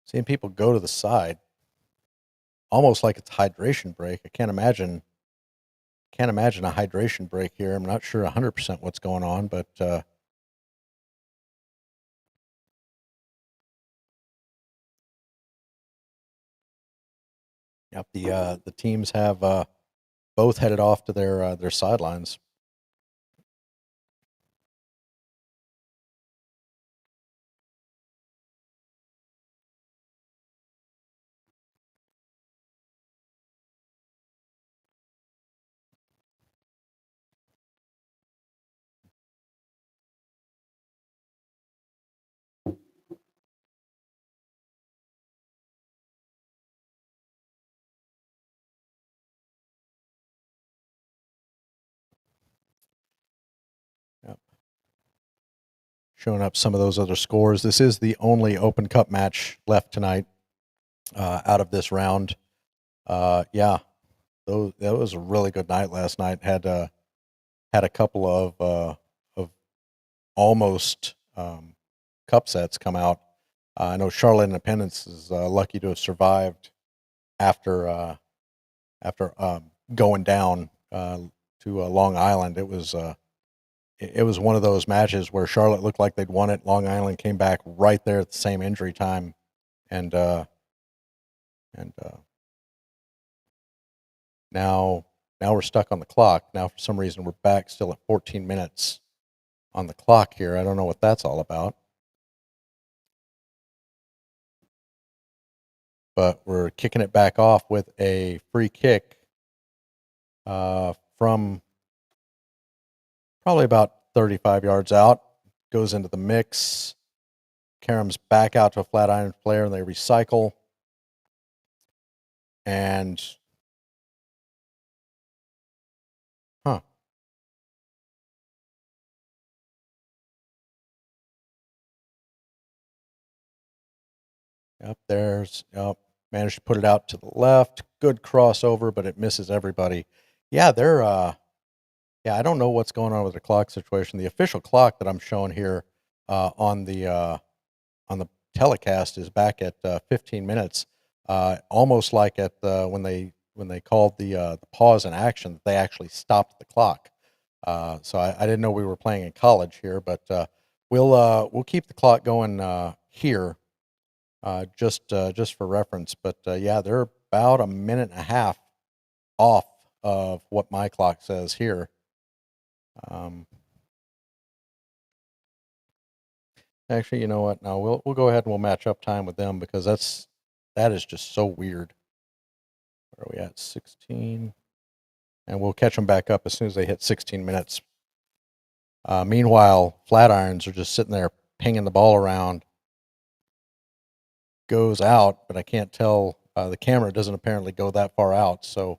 S1: seeing people go to the side, almost like it's a hydration break. I can't imagine a hydration break here. I'm not sure 100% what's going on, but yep, the teams have both headed off to their sidelines. Yep. Showing up some of those other scores. This is the only Open Cup match left tonight out of this round. Yeah, that was a really good night last night. Had a couple of almost cup sets come out. I know Charlotte Independence is lucky to have survived after going down to Long Island. It was one of those matches where Charlotte looked like they'd won it. Long Island came back right there at the same injury time, and now we're stuck on the clock. Now for some reason we're back still at 14 minutes on the clock here. I don't know what that's all about. But we're kicking it back off with a free kick from probably about 35 yards out. Goes into the mix. Karam's back out to a Flatiron player, and they recycle. And managed to put it out to the left. Good crossover, but it misses everybody. Yeah, they're yeah, I don't know what's going on with the clock situation. The official clock that I'm showing here on the telecast is back at 15 minutes. Almost like at when they called the pause in action, they actually stopped the clock. So I didn't know we were playing in college here, but we'll keep the clock going here just for reference. But yeah, they're about a minute and a half off of what my clock says here. Actually, you know what? No, we'll go ahead and we'll match up time with them because that is just so weird. Where are we at? 16, and we'll catch them back up as soon as they hit 16 minutes. Meanwhile, Flatirons are just sitting there pinging the ball around. Goes out, but I can't tell. The camera doesn't apparently go that far out, so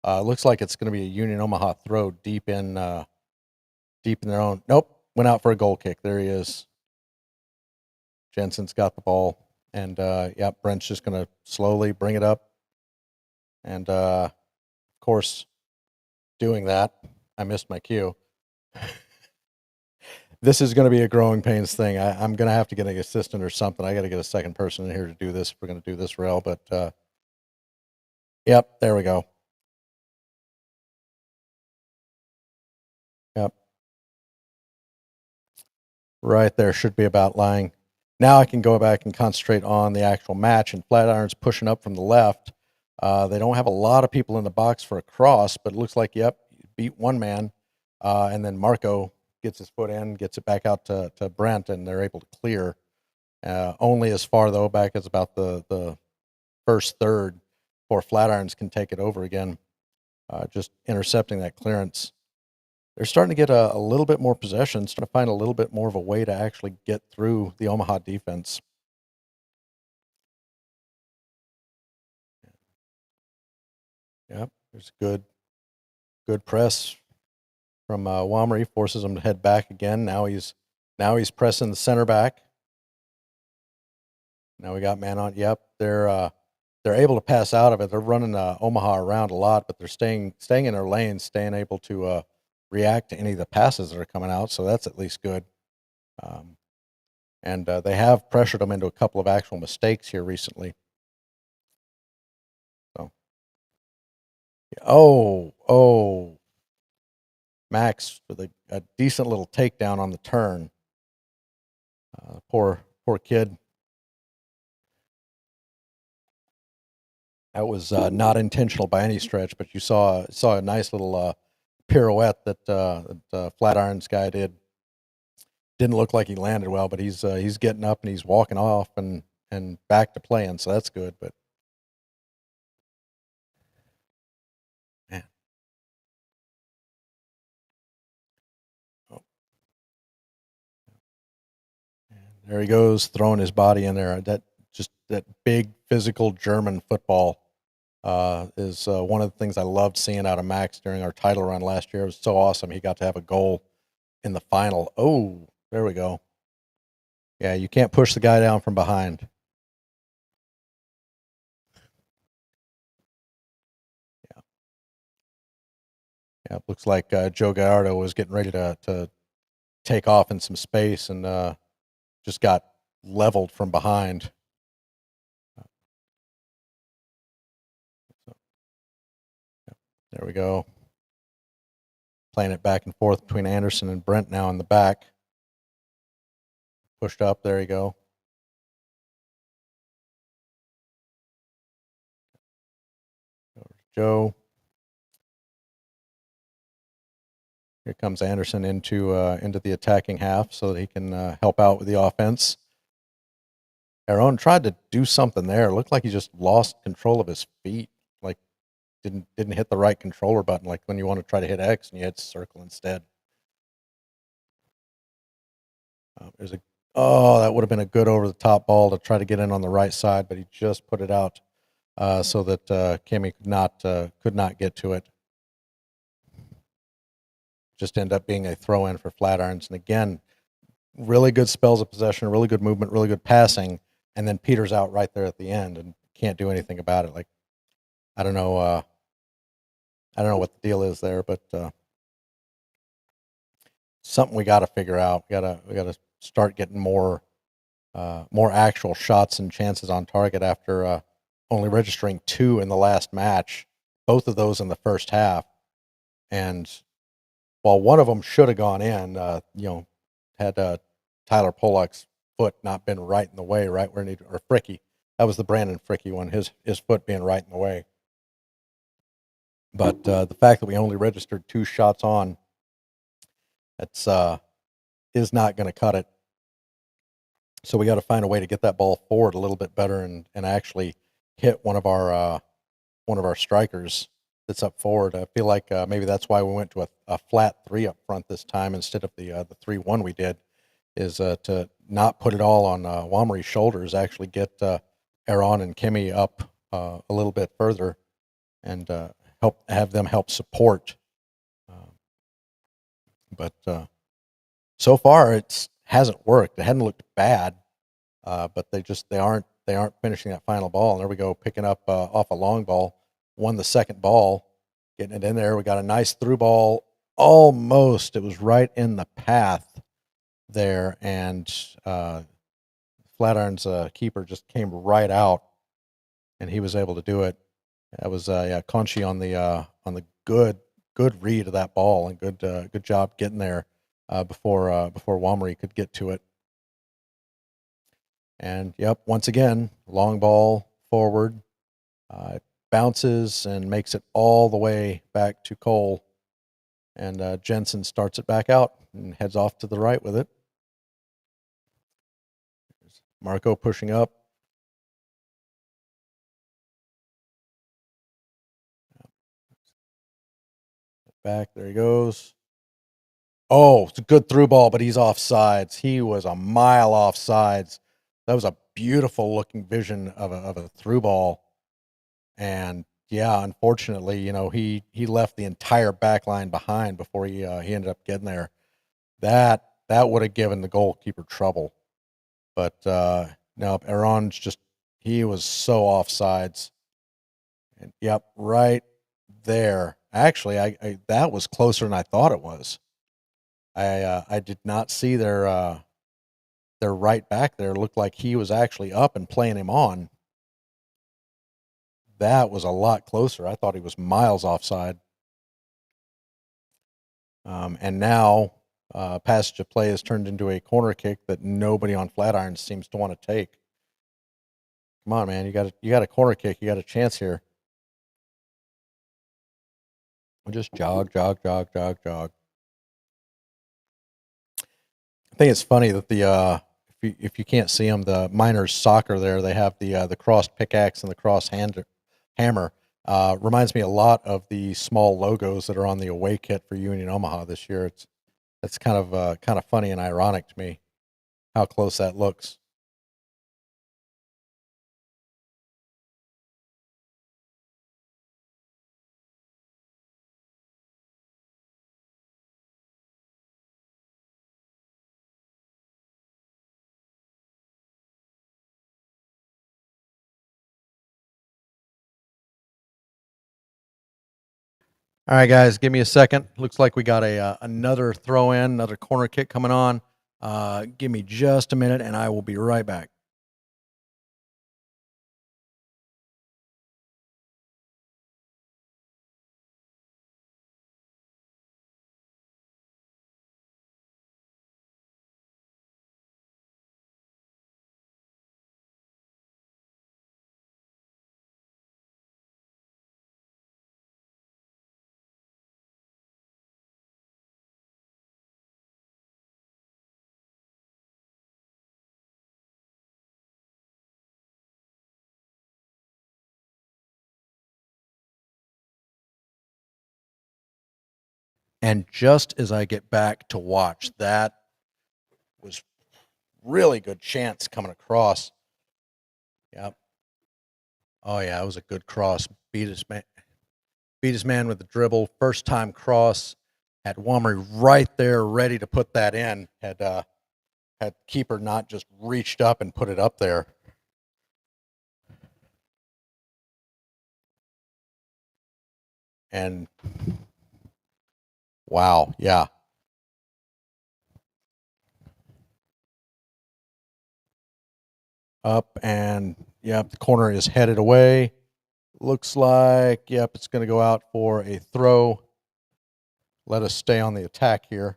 S1: it looks like it's going to be a Union Omaha throw deep in their own. Nope, went out for a goal kick. There he is. Jensen's got the ball, and Brent's just going to slowly bring it up, and of course, doing that, I missed my cue. This is going to be a growing pains thing. I'm going to have to get an assistant or something. I got to get a second person in here to do this if we're going to do this rail. But yep, there we go. Yep, right there should be about lying. Now I can go back and concentrate on the actual match. And Flatirons pushing up from the left. They don't have a lot of people in the box for a cross, but it looks like beat one man, and then Marco gets his foot in, gets it back out to Brent, and they're able to clear. Only as far, though, back as about the first third before Flatirons can take it over again, just intercepting that clearance. They're starting to get a little bit more possession, starting to find a little bit more of a way to actually get through the Omaha defense. Yep, there's good press from Wamry, forces him to head back again. Now he's pressing the center back. Now we got man on. Yep, they're able to pass out of it. They're running Omaha around a lot, but they're staying in their lanes, staying able to react to any of the passes that are coming out. So that's at least good. And they have pressured them into a couple of actual mistakes here recently. So, oh, Max with a decent little takedown on the turn. Poor kid. That was not intentional by any stretch, but you saw a nice little pirouette that Flatirons guy did. Didn't look like he landed well, but he's getting up and he's walking off and back to playing, so that's good. But man, oh, there he goes throwing his body in there. That big physical German football is one of the things I loved seeing out of Max during our title run last year. It was so awesome. He got to have a goal in the final. Oh, there we go. Yeah, you can't push the guy down from behind. Yeah, it looks like Joe Gallardo was getting ready to take off in some space and just got leveled from behind. There we go. Playing it back and forth between Anderson and Brent now in the back. Pushed up. There you go. Joe. Here comes Anderson into the attacking half so that he can help out with the offense. Aaron tried to do something there. It looked like he just lost control of his feet. Like didn't hit the right controller button. Like when you want to try to hit X and you hit circle instead. That would have been a good over the top ball to try to get in on the right side, but he just put it out so that Kimmy could not get to it. Just end up being a throw in for Flatirons, and again, really good spells of possession, really good movement, really good passing, and then Peter's out right there at the end and can't do anything about it. Like I don't know what the deal is there, but something we got to figure out. We gotta start getting more actual shots and chances on target after only registering 2 in the last match, both of those in the first half. And while one of them should have gone in, had Tyler Pollock's foot not been right in the way, right where it needed, or Fricky. That was the Brandon Fricky one, his foot being right in the way. But the fact that we only registered 2 shots on, that's is not going to cut it. So we got to find a way to get that ball forward a little bit better and actually hit one of our strikers that's up forward. I feel like maybe that's why we went to a flat 3 up front this time instead of the 3-1 we did, is to not put it all on Wamry's shoulders, actually get Aaron and Kimmy up a little bit further and have them help support. But so far it hasn't worked. It hadn't looked bad, but they aren't finishing that final ball. And there we go, picking up off a long ball, won the second ball, getting it in there. We got a nice through ball. Almost, it was right in the path there, and Flatiron's keeper just came right out, and he was able to do it. That was Conchi on the good read of that ball, and good job getting there before Wamry could get to it. And yep, once again, long ball forward, bounces and makes it all the way back to Cole, and Jensen starts it back out and heads off to the right with it. Marco pushing up. Back, there he goes. Oh, it's a good through ball, but he's off sides. He was a mile off sides. That was a beautiful looking vision of a through ball. And yeah, unfortunately, he left the entire back line behind before he ended up getting there. That would have given the goalkeeper trouble. But no, Aaron's he was so off sides. And yep, right there. Actually, I that was closer than I thought it was. I did not see their right back there. It looked like he was actually up and playing him on. That was a lot closer. I thought he was miles offside. And now passage of play has turned into a corner kick that nobody on Flatirons seems to want to take. Come on, man! You got a corner kick. You got a chance here. We'll just jog. I think it's funny that if you can't see them, the miners soccer there, they have the cross pickaxe and the cross hammer. Reminds me a lot of the small logos that are on the away kit for Union Omaha this year. It's kind of funny and ironic to me how close that looks. All right, guys, give me a second. Looks like we got another throw in, another corner kick coming on. Give me just a minute, and I will be right back. And just as I get back to watch, that was really good chance coming across. Yep. Oh yeah, it was a good cross. Beat his man with the dribble. First time cross. Had Wamry right there, ready to put that in. Had keeper not just reached up and put it up there. And wow, yeah. Up and yep, the corner is headed away. Looks like, yep, it's going to go out for a throw. Let us stay on the attack here.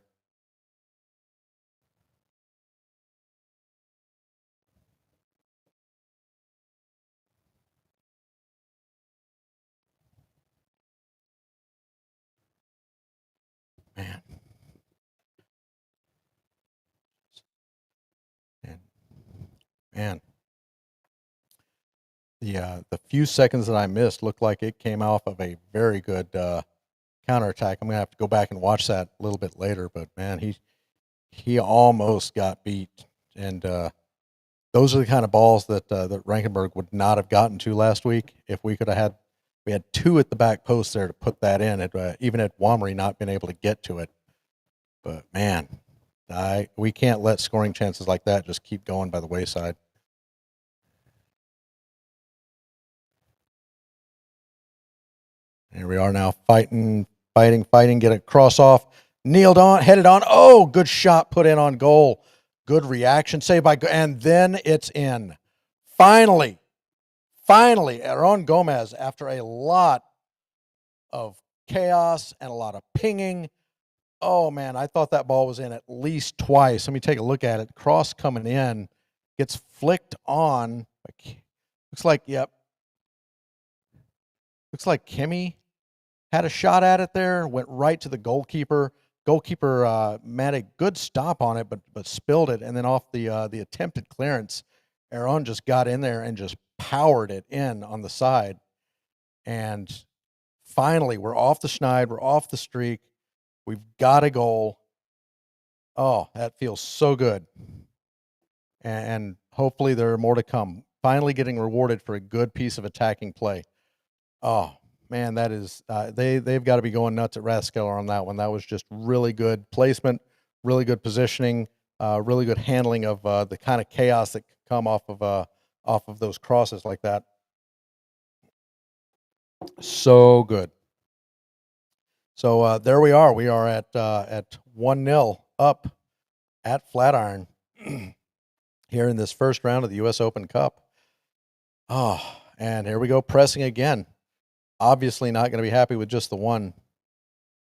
S1: Man. And man, the few seconds that I missed looked like it came off of a very good counterattack. I'm gonna have to go back and watch that a little bit later, but man, he almost got beat, and those are the kind of balls that that Rankenberg would not have gotten to last week if we could have had. We had two at the back post there to put that in. Even had Wamry not been able to get to it, but man, we can't let scoring chances like that just keep going by the wayside. Here we are now, fighting, get a cross off, kneeled on, headed on. Oh, good shot put in on goal. Good reaction, saved by, and then it's in. Finally, Aaron Gomez, after a lot of chaos and a lot of pinging. Oh man, I thought that ball was in at least twice. Let me take a look at it. Cross coming in, gets flicked on. Looks like, yep. Looks like Kimmy had a shot at it there, went right to the goalkeeper. Goalkeeper made a good stop on it, but spilled it, and then off the attempted clearance, Aaron just got in there and just powered it in on the side. And finally, we're off the schneid, we're off the streak, we've got a goal. Oh, that feels so good. And hopefully there are more to come. Finally getting rewarded for a good piece of attacking play. Oh, man, that is they've got to be going nuts at Rathskeller on that one. That was just really good placement, really good positioning, really good handling of the kind of chaos that could come off of those crosses like that. So good. So there we are. We are at 1-0 up at Flatiron here in this first round of the U.S. Open Cup. Oh, and here we go, pressing again. Obviously not going to be happy with just the one.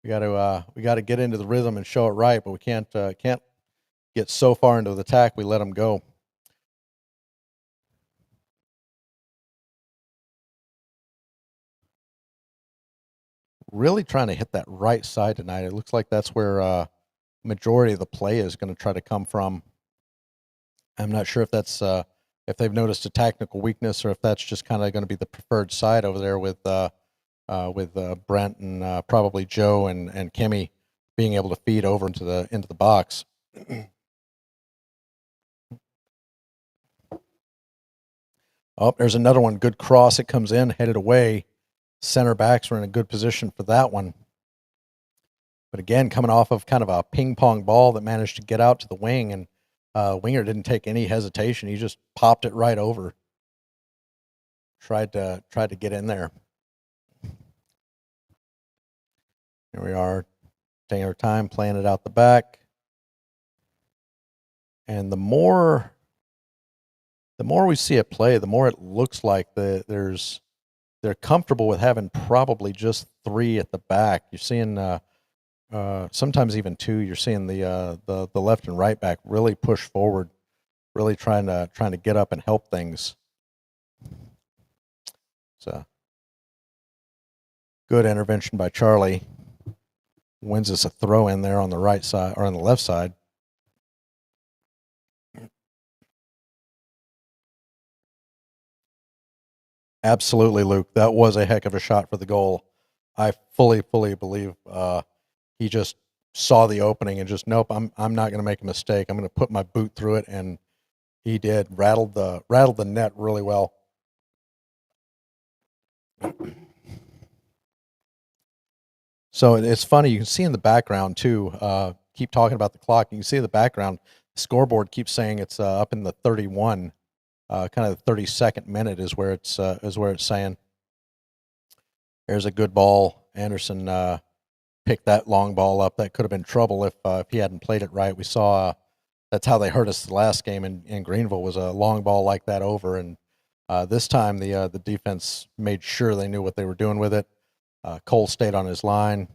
S1: We got to get into the rhythm and show it right, but we can't get so far into the attack we let them go. Really trying to hit that right side tonight. It looks like that's where majority of the play is going to try to come from. I'm not sure if that's if they've noticed a technical weakness or if that's just kind of going to be the preferred side over there with Brent and probably Joe and Kimmy being able to feed over into the box. Oh, there's another one. Good cross. It comes in, headed away. Center backs were in a good position for that one. But again, coming off of kind of a ping pong ball that managed to get out to the wing, and Winger didn't take any hesitation. He just popped it right over. Tried to get in there. Here we are, taking our time, playing it out the back. And the more we see it play, the more it looks like they're comfortable with having probably just three at the back. You're seeing sometimes even two. You're seeing the left and right back really push forward, really trying to get up and help things. So good intervention by Charlie. Wins us a throw in there on the right side or on the left side. Absolutely, Luke. That was a heck of a shot for the goal. I fully believe he just saw the opening and just, nope, I'm not going to make a mistake. I'm going to put my boot through it, and he did. Rattled the net really well. So it's funny. You can see in the background too. Keep talking about the clock. You can see in the background, the scoreboard keeps saying it's up in the 31. Kind of the 32nd minute is where it's saying. There's a good ball. Anderson picked that long ball up. That could have been trouble if he hadn't played it right. We saw that's how they hurt us the last game in Greenville, was a long ball like that over, and this time the defense made sure they knew what they were doing with it. Cole stayed on his line.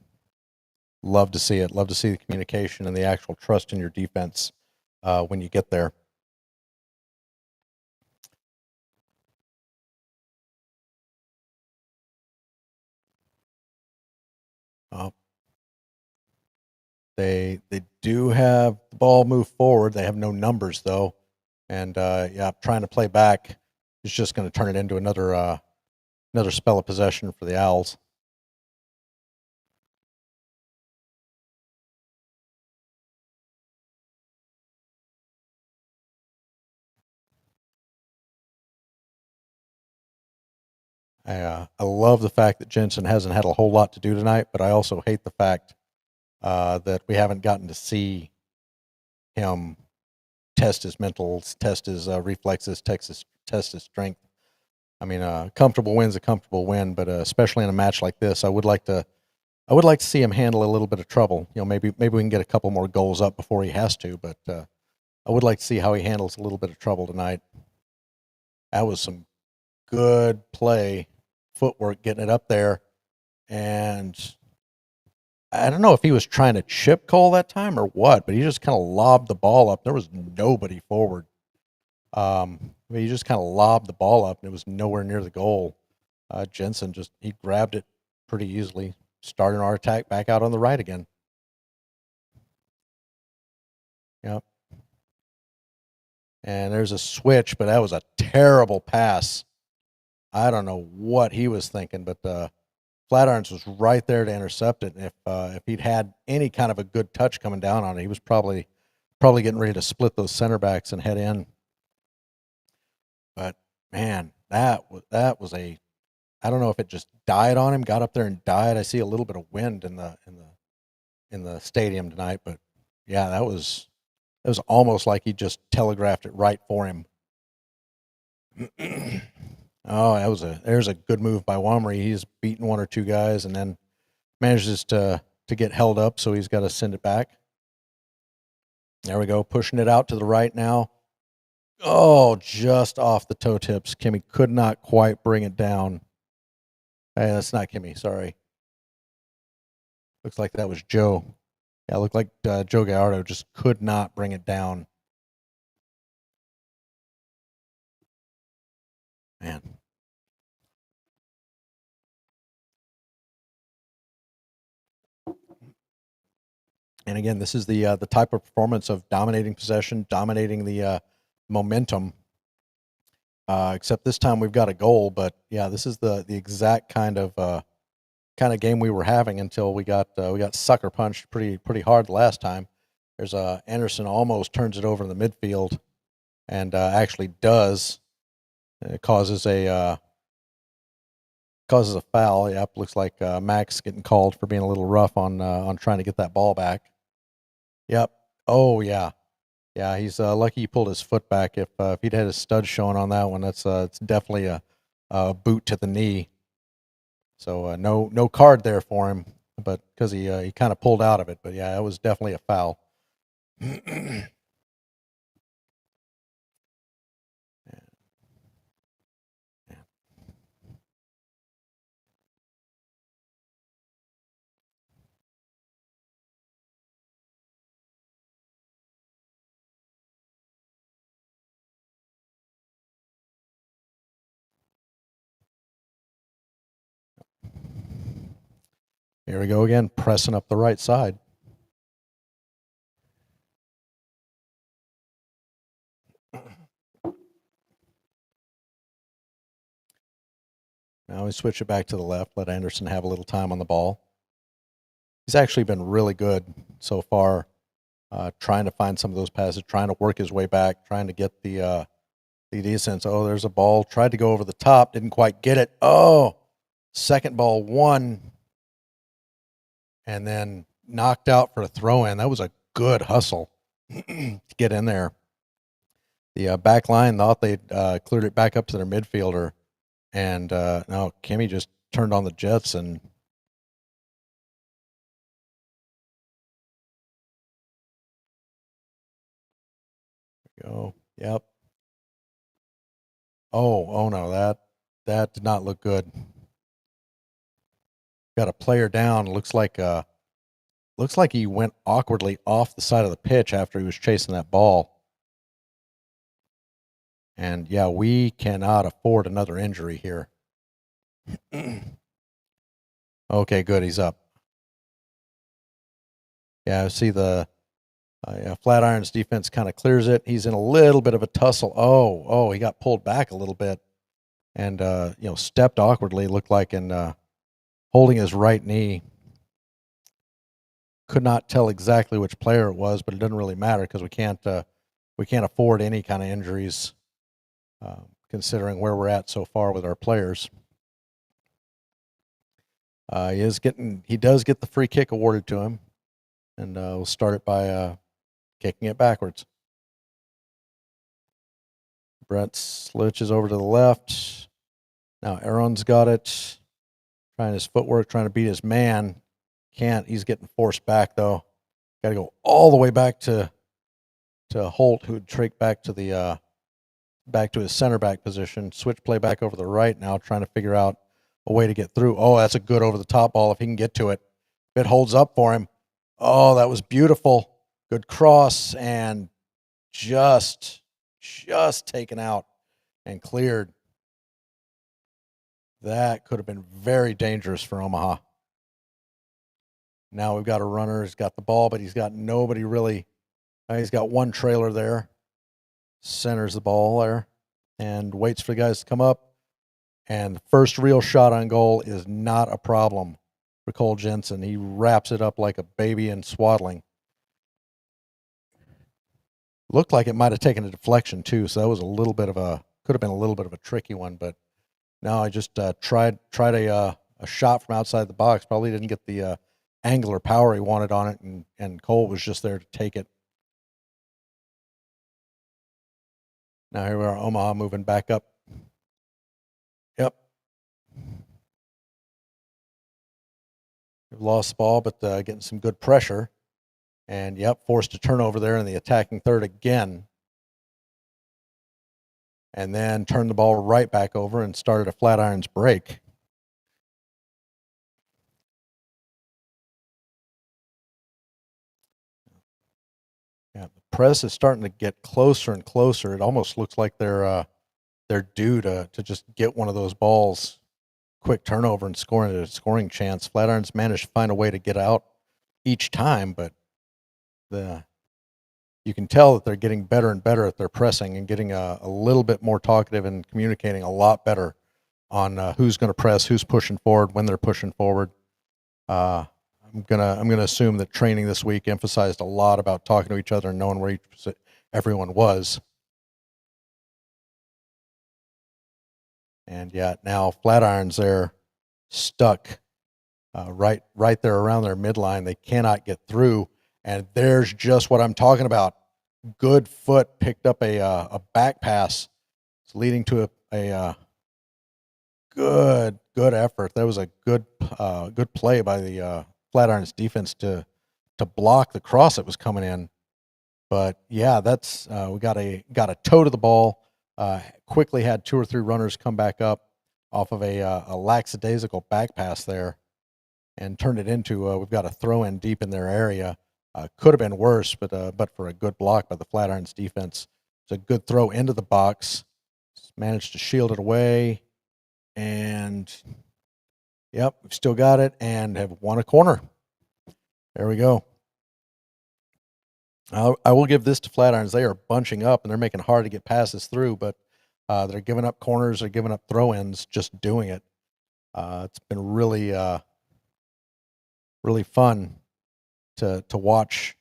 S1: Love to see it. Love to see the communication and the actual trust in your defense when you get there. They do have the ball move forward. They have no numbers though. And yeah, trying to play back is just going to turn it into another spell of possession for the Owls. I love the fact that Jensen hasn't had a whole lot to do tonight, but I also hate the fact that we haven't gotten to see him test his mentals, test his reflexes, test his strength. I mean, a comfortable win's a comfortable win, but especially in a match like this, I would like to see him handle a little bit of trouble. You know, maybe we can get a couple more goals up before he has to, but I would like to see how he handles a little bit of trouble tonight. That was some good play, footwork, getting it up there, and I don't know if he was trying to chip Cole that time or what, but he just kind of lobbed the ball up. There was nobody forward. He just kind of lobbed the ball up, and it was nowhere near the goal. Jensen he grabbed it pretty easily, starting our attack back out on the right again. Yep. And there's a switch, but that was a terrible pass. I don't know what he was thinking, but Flatirons was right there to intercept it. And if he'd had any kind of a good touch coming down on it, he was probably getting ready to split those center backs and head in. But man, that was a, I don't know if it just died on him, got up there and died. I see a little bit of wind in the stadium tonight, but yeah, that was almost like he just telegraphed it right for him. Oh, there's a good move by Wamry. He's beaten one or two guys and then manages to get held up, so he's got to send it back. There we go, pushing it out to the right now. Oh, just off the toe tips. Kimmy could not quite bring it down. Hey, that's not Kimmy, sorry. Looks like that was Joe. Yeah, it looked like Joe Gallardo just could not bring it down. Man. And again, this is the type of performance of dominating possession, dominating the momentum. Except this time we've got a goal, but yeah, this is the exact kind of game we were having until we got sucker punched pretty hard the last time. There's Anderson almost turns it over in the midfield, and actually does. It causes a foul. Yep, looks like Max getting called for being a little rough on trying to get that ball back. Yep. Oh yeah, yeah. He's lucky he pulled his foot back. If he'd had his stud showing on that one, it's definitely a boot to the knee. So no card there for him, but because he kind of pulled out of it. But yeah, it was definitely a foul. Here we go again, pressing up the right side. Now we switch it back to the left, let Anderson have a little time on the ball. He's actually been really good so far, trying to find some of those passes, trying to work his way back, trying to get the descent. Oh, there's a ball. Tried to go over the top, didn't quite get it. Oh, second ball won, and then knocked out for a throw in. That was a good hustle to get in there. The back line thought they'd cleared it back up to their midfielder, and no, Kimmy just turned on the jets and go. Yep. Oh no, that did not look good. Got a player down. Looks like he went awkwardly off the side of the pitch after he was chasing that ball. And yeah, we cannot afford another injury here. Okay, good. He's up. Yeah, I see the Yeah, Flatiron's defense kind of clears it. He's in a little bit of a tussle. Oh, he got pulled back a little bit and, stepped awkwardly, looked like, in holding his right knee. Could not tell exactly which player it was, but it doesn't really matter because we can't afford any kind of injuries, considering where we're at so far with our players. He does get the free kick awarded to him, and we'll start it by kicking it backwards. Brett switches over to the left. Now Aaron's got it. Trying his footwork, trying to beat his man. Can't. He's getting forced back, though. Got to go all the way back to Holt, who'd trick back to the back to his center back position. Switch play back over the right now, trying to figure out a way to get through. Oh, that's a good over the top ball if he can get to it. If it holds up for him. Oh, that was beautiful. Good cross and just taken out and cleared. That could have been very dangerous for Omaha. Now we've got a runner. He's got the ball, but he's got nobody really. He's got one trailer there. Centers the ball there and waits for the guys to come up. And the first real shot on goal is not a problem for Cole Jensen. He wraps it up like a baby in swaddling. Looked like it might have taken a deflection too, so that was could have been a little bit of a tricky one. But no, I just tried a shot from outside the box. Probably didn't get the angular power he wanted on it, and Cole was just there to take it. Now here we are, Omaha moving back up. Yep. We've lost the ball, but getting some good pressure. And, yep, forced a turnover there in the attacking third again. And then turned the ball right back over and started a Flatirons break. Yeah, the press is starting to get closer and closer. It almost looks like they're due to just get one of those balls, quick turnover and scoring a scoring chance. Flatirons managed to find a way to get out each time, but you can tell that they're getting better and better at their pressing and getting a little bit more talkative and communicating a lot better on who's going to press, who's pushing forward, when they're pushing forward. I'm gonna assume that training this week emphasized a lot about talking to each other and knowing where everyone was. And yeah, now Flatirons, they're stuck right there around their midline. They cannot get through. And there's just what I'm talking about. Good foot picked up a back pass, it's leading to a good effort. That was a good play by the Flatirons defense to block the cross that was coming in. But yeah, that's we got a toe to the ball. Quickly had 2 or 3 runners come back up off of a lackadaisical back pass there, and turned it into we've got a throw in deep in their area. Could have been worse, but for a good block by the Flatirons defense. It's a good throw into the box. Managed to shield it away, and yep, we've still got it and have won a corner. There we go. I will give this to Flatirons. They are bunching up and they're making it hard to get passes through, but they're giving up corners, they're giving up throw-ins, just doing it. It's been really fun to watch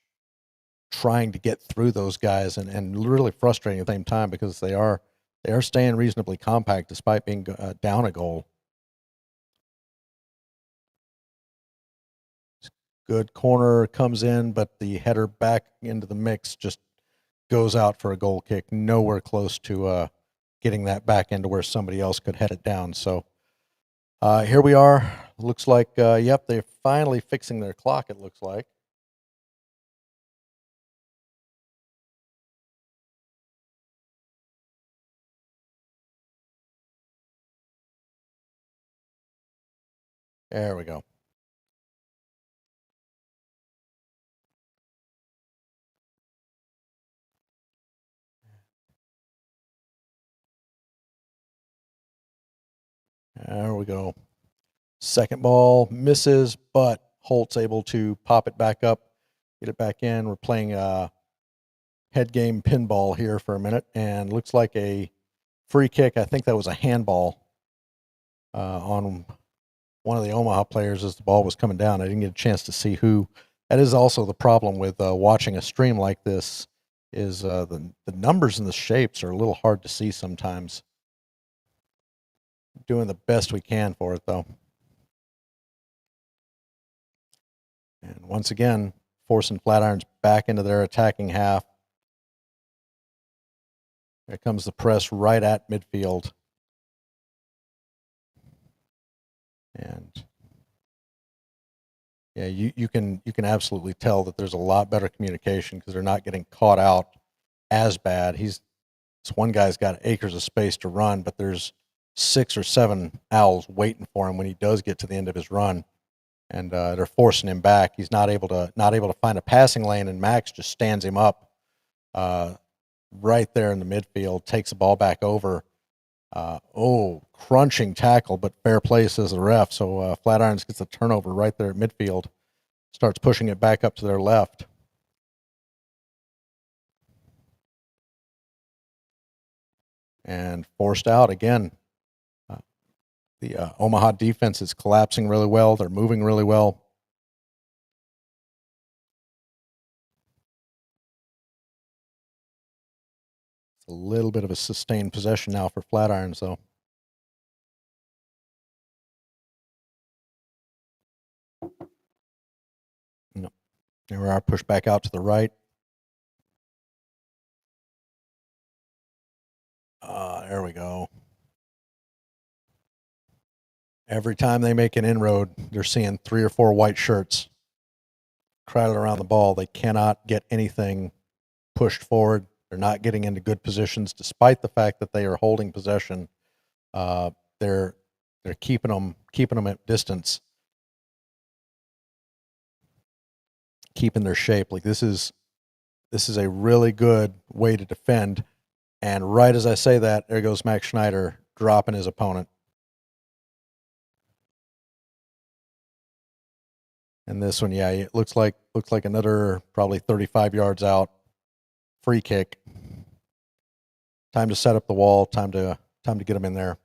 S1: trying to get through those guys, and really frustrating at the same time because they are staying reasonably compact despite being down a goal. Good corner comes in, but the header back into the mix just goes out for a goal kick. Nowhere close to getting that back into where somebody else could head it down. So here we are. Looks like, yep, they're finally fixing their clock, it looks like. There we go. There we go. Second ball misses, but Holt's able to pop it back up Get it back in. We're playing head game pinball here for a minute, and looks like a free kick. I think that was a handball on one of the Omaha players as the ball was coming down. I didn't get a chance to see who. That is also the problem with watching a stream like this, is the numbers and the shapes are a little hard to see sometimes. Doing the best we can for it, though. And once again, forcing Flatirons back into their attacking half. There comes the press right at midfield. And yeah, you can absolutely tell that there's a lot better communication because they're not getting caught out as bad. This one guy's got acres of space to run, but there's 6 or 7 owls waiting for him when he does get to the end of his run, and they're forcing him back. He's not able to find a passing lane, and Max just stands him up right there in the midfield, takes the ball back over. Crunching tackle, but fair play, says the ref. So Flatirons gets the turnover right there at midfield, starts pushing it back up to their left. And forced out again. The Omaha defense is collapsing really well. They're moving really well. It's a little bit of a sustained possession now for Flatirons, though. No. There we are, pushed back out to the right. There we go. Every time they make an inroad, they're seeing 3 or 4 white shirts crowded around the ball. They cannot get anything pushed forward. They're not getting into good positions, despite the fact that they are holding possession. They're keeping them at distance, keeping their shape. Like this is a really good way to defend. And right as I say that, there goes Max Schneider dropping his opponent. And this one, yeah, it looks like another probably 35 yards out. Free kick. Time to set up the wall. Time to get them in there.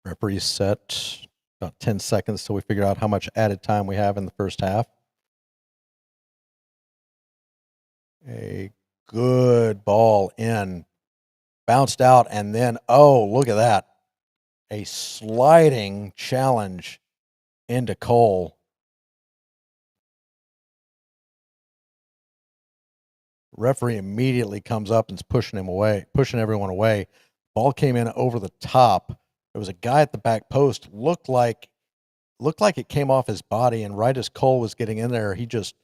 S1: Referee set. About 10 seconds till we figure out how much added time we have in the first half. A good ball in. Bounced out, and then, look at that. A sliding challenge into Cole. Referee immediately comes up and's pushing everyone away. Ball came in over the top. There was a guy at the back post. Looked like it came off his body, and right as Cole was getting in there, he just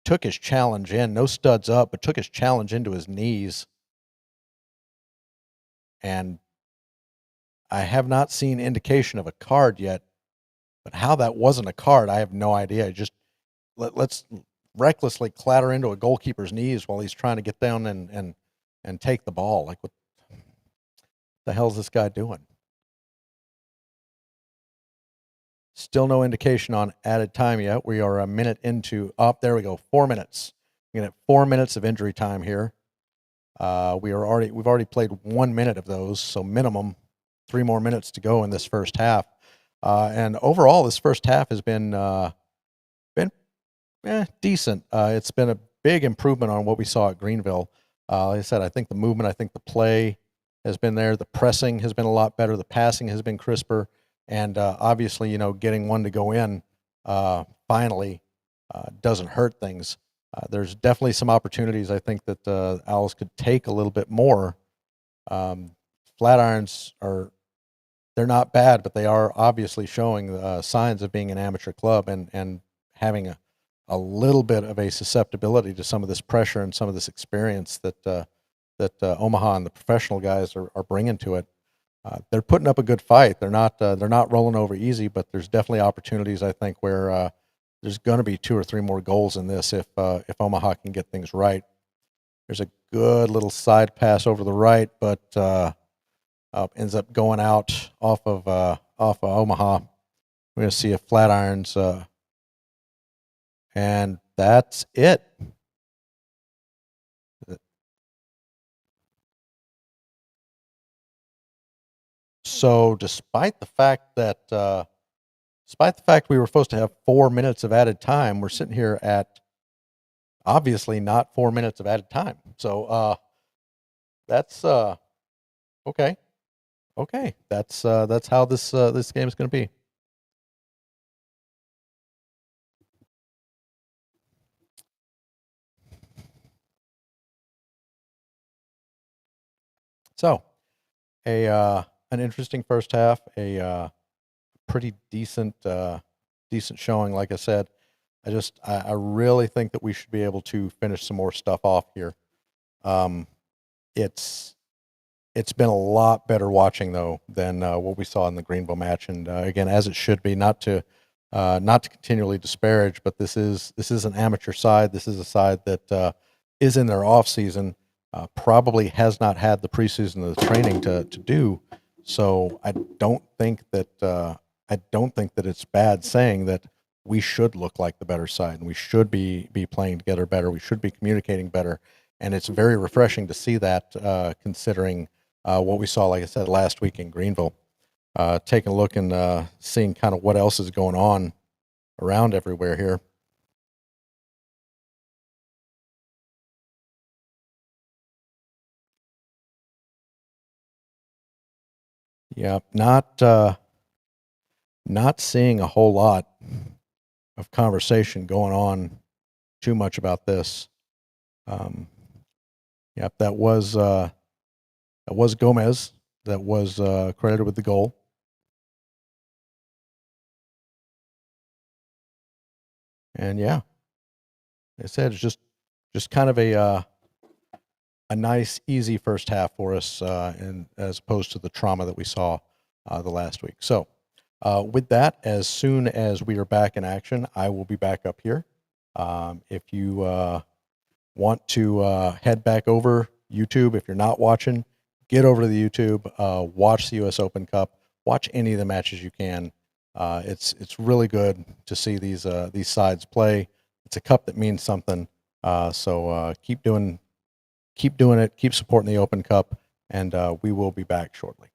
S1: took his challenge in. No studs up, but took his challenge into his knees. And I have not seen indication of a card yet, but how that wasn't a card, I have no idea. Just let's recklessly clatter into a goalkeeper's knees while he's trying to get down and take the ball. Like, what the hell is this guy doing? Still no indication on added time yet. We are a minute into, there we go, 4 minutes. We're going to have 4 minutes of injury time here. We've already played 1 minute of those, so minimum 3 more minutes to go in this first half. And overall, this first half has been decent. It's been a big improvement on what we saw at Greenville. Like I said, I think the movement, I think the play has been there. The pressing has been a lot better. The passing has been crisper. And obviously, getting one to go in finally doesn't hurt things. There's definitely some opportunities I think that Owls could take a little bit more. Flatirons they're not bad, but they are obviously showing signs of being an amateur club and having a little bit of a susceptibility to some of this pressure and some of this experience that Omaha and the professional guys are bringing to it. they're putting up a good fight. They're not rolling over easy, but there's definitely opportunities I think where there's going to be 2 or 3 more goals in this if Omaha can get things right. There's a good little side pass over the right, but ends up going out off of Omaha. We're going to see a Flatirons, and that's it. So, despite the fact we were supposed to have 4 minutes of added time, we're sitting here at obviously not 4 minutes of added time. So, that's okay. Okay, that's how this game is going to be. So, a an interesting first half, a pretty decent showing. Like I said, I really think that we should be able to finish some more stuff off here. Um, it's it's been a lot better watching though than what we saw in the Greenville match, and again, as it should be. Not to continually disparage, but this is an amateur side. This is a side that is in their off season. Probably has not had the preseason of the training to do. So I don't think that it's bad saying that we should look like the better side and we should be playing together better. We should be communicating better, and it's very refreshing to see that considering what we saw, like I said, last week in Greenville. Taking a look and seeing kind of what else is going on around everywhere here. Yeah, not seeing a whole lot of conversation going on too much about this. Um, yep, that was Gomez that was credited with the goal, and yeah, like I said, it's just kind of a nice, easy first half for us, and as opposed to the trauma that we saw the last week. So, with that, as soon as we are back in action, I will be back up here. If you want to head back over YouTube, if you're not watching, get over to the YouTube, watch the U.S. Open Cup, watch any of the matches you can. It's really good to see these sides play. It's a cup that means something. So keep doing it, keep supporting the Open Cup, and we will be back shortly.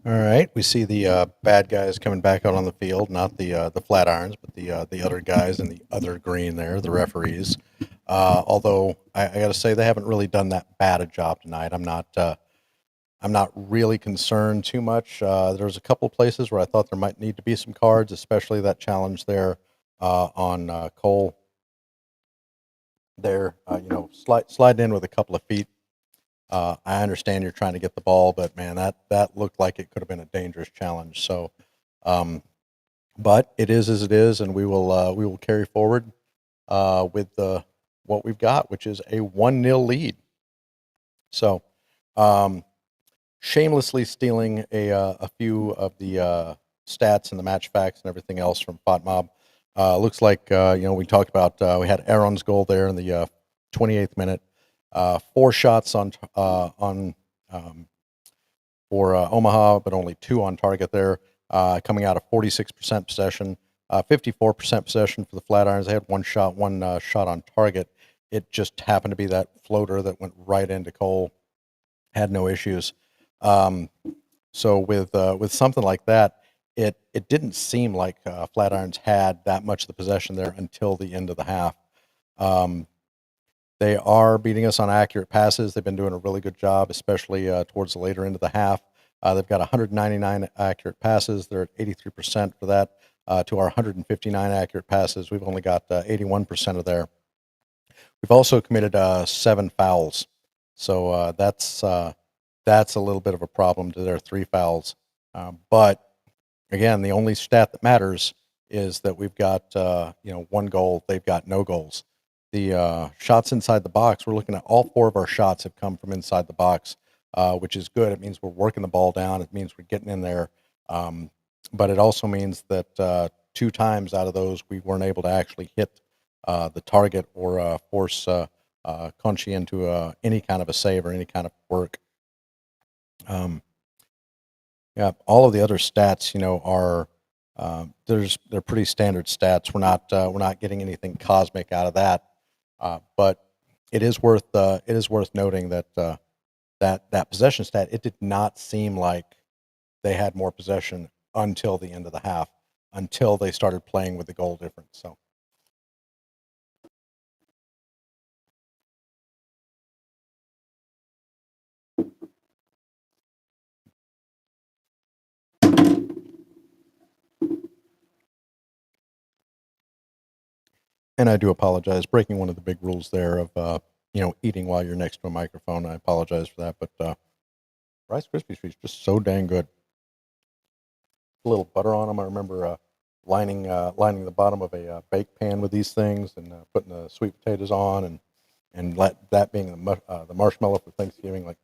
S1: All right, we see the bad guys coming back out on the field, not the Flatirons, but the other guys in the other green there, the referees. Although I got to say they haven't really done that bad a job tonight. I'm not really concerned too much. There's a couple places where I thought there might need to be some cards, especially that challenge there on Cole. There, slide in with a couple of feet. I understand you're trying to get the ball, but man, that looked like it could have been a dangerous challenge. So, um, but it is as it is, and we will carry forward with what we've got, which is a 1-0 lead. So, um, shamelessly stealing a few of the stats and the match facts and everything else from FOTMob. Looks like we talked about we had Aaron's goal there in the 28th minute. 4 shots on for Omaha, but only 2 on target there. Coming out of 46% possession, 54% possession for the Flatirons. They had one shot on target. It just happened to be that floater that went right into Cole. Had no issues. So with something like that, it didn't seem like Flatirons had that much of the possession there until the end of the half. They are beating us on accurate passes. They've been doing a really good job, especially towards the later end of the half. They've got 199 accurate passes. They're at 83% for that. To our 159 accurate passes, we've only got 81% of there. We've also committed 7 fouls, so that's a little bit of a problem to their 3 fouls. But again, the only stat that matters is that we've got 1 goal. They've got no goals. The shots inside the box, we're looking at all 4 of our shots have come from inside the box, which is good. It means we're working the ball down. It means we're getting in there. But it also means that 2 times out of those we weren't able to actually hit the target or force Conchi into any kind of a save or any kind of work. Yeah, all of the other stats, are they're pretty standard stats. We're not getting anything cosmic out of that. But it is worth noting that that possession stat, it did not seem like they had more possession until the end of the half, until they started playing with the goal difference. So. And I do apologize, breaking one of the big rules there of eating while you're next to a microphone. I apologize for that, but Rice Krispie treats just so dang good. A little butter on them. I remember lining the bottom of a bake pan with these things and putting the sweet potatoes on and let that being the marshmallow for Thanksgiving. Like,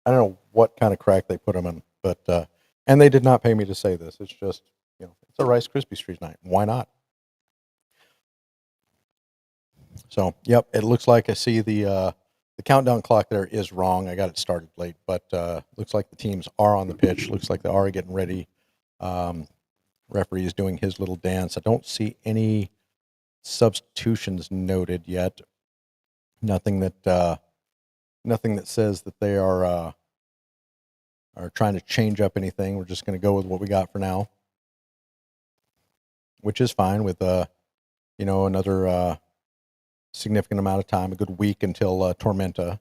S1: I don't know what kind of crack they put them in, but and they did not pay me to say this. It's just it's a Rice Krispie treat night. Why not? So, yep, it looks like I see the countdown clock there is wrong. I got it started late, but looks like the teams are on the pitch. Looks like they are getting ready. Referee is doing his little dance. I don't see any substitutions noted yet. Nothing that says that they are trying to change up anything. We're just going to go with what we got for now, which is fine with another significant amount of time, a good week until Tormenta.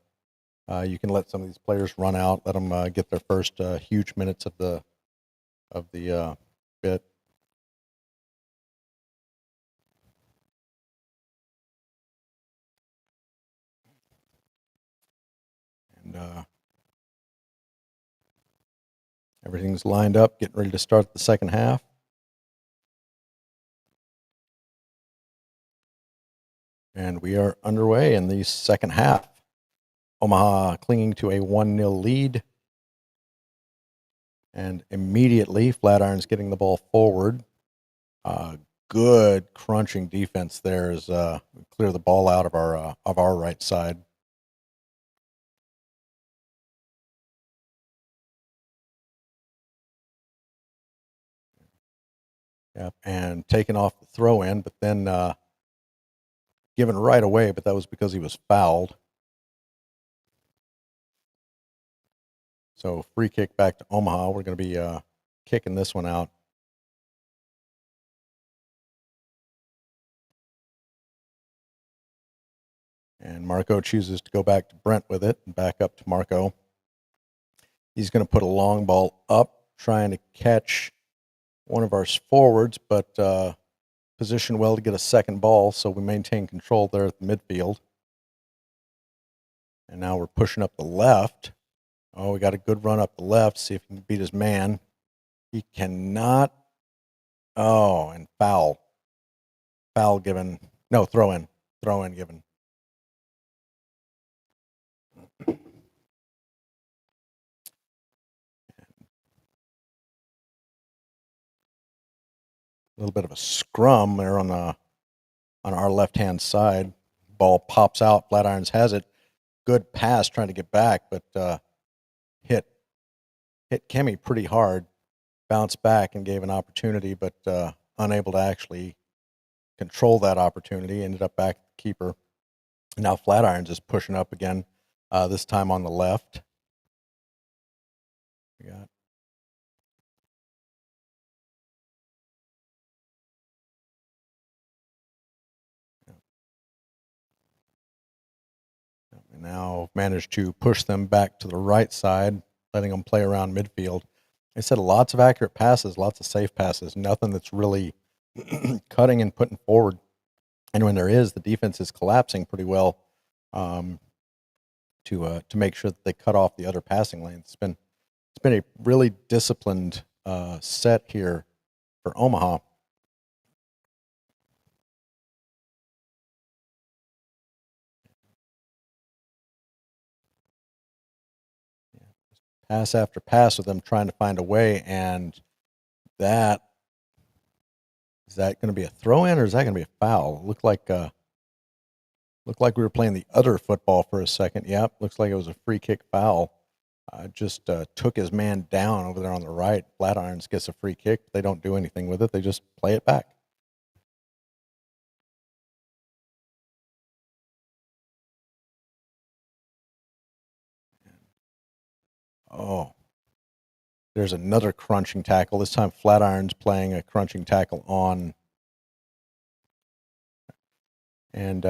S1: You can let some of these players run out, let them get their first huge minutes of the bit. And everything's lined up, getting ready to start the second half. And we are underway in the second half. Omaha clinging to a 1-0 lead. And immediately, Flatirons getting the ball forward. Good crunching defense there as we clear the ball out of our right side. Yep, and taken off the throw in, but then given right away, but that was because he was fouled. So free kick back to Omaha. We're going to be kicking this one out. And Marco chooses to go back to Brent with it and back up to Marco. He's going to put a long ball up, trying to catch one of our forwards, but position well to get a second ball, so we maintain control there at the midfield. And now we're pushing up the left. Oh, we got a good run up the left. See if he can beat his man. He cannot. Oh, and foul. Foul given. No, throw in. Throw in given. A little bit of a scrum there on our left-hand side. Ball pops out. Flatirons has it. Good pass trying to get back, but hit Kemi pretty hard. Bounced back and gave an opportunity, but unable to actually control that opportunity. Ended up back at the keeper. Now Flatirons is pushing up again, this time on the left. We got and now managed to push them back to the right side, letting them play around midfield. I said lots of accurate passes, lots of safe passes, nothing that's really cutting and putting forward. And when there is, the defense is collapsing pretty well to make sure that they cut off the other passing lanes. It's been a really disciplined set here for Omaha. Pass after pass with them trying to find a way, and that is that going to be a throw in or is that going to be a foul? Looked like we were playing the other football for a second. Yep, looks like it was a free kick foul. Just took his man down over there on the right. Flatirons gets a free kick. They don't do anything with it. They just play it back. Oh, there's another crunching tackle. This time Flatirons playing a crunching tackle on. And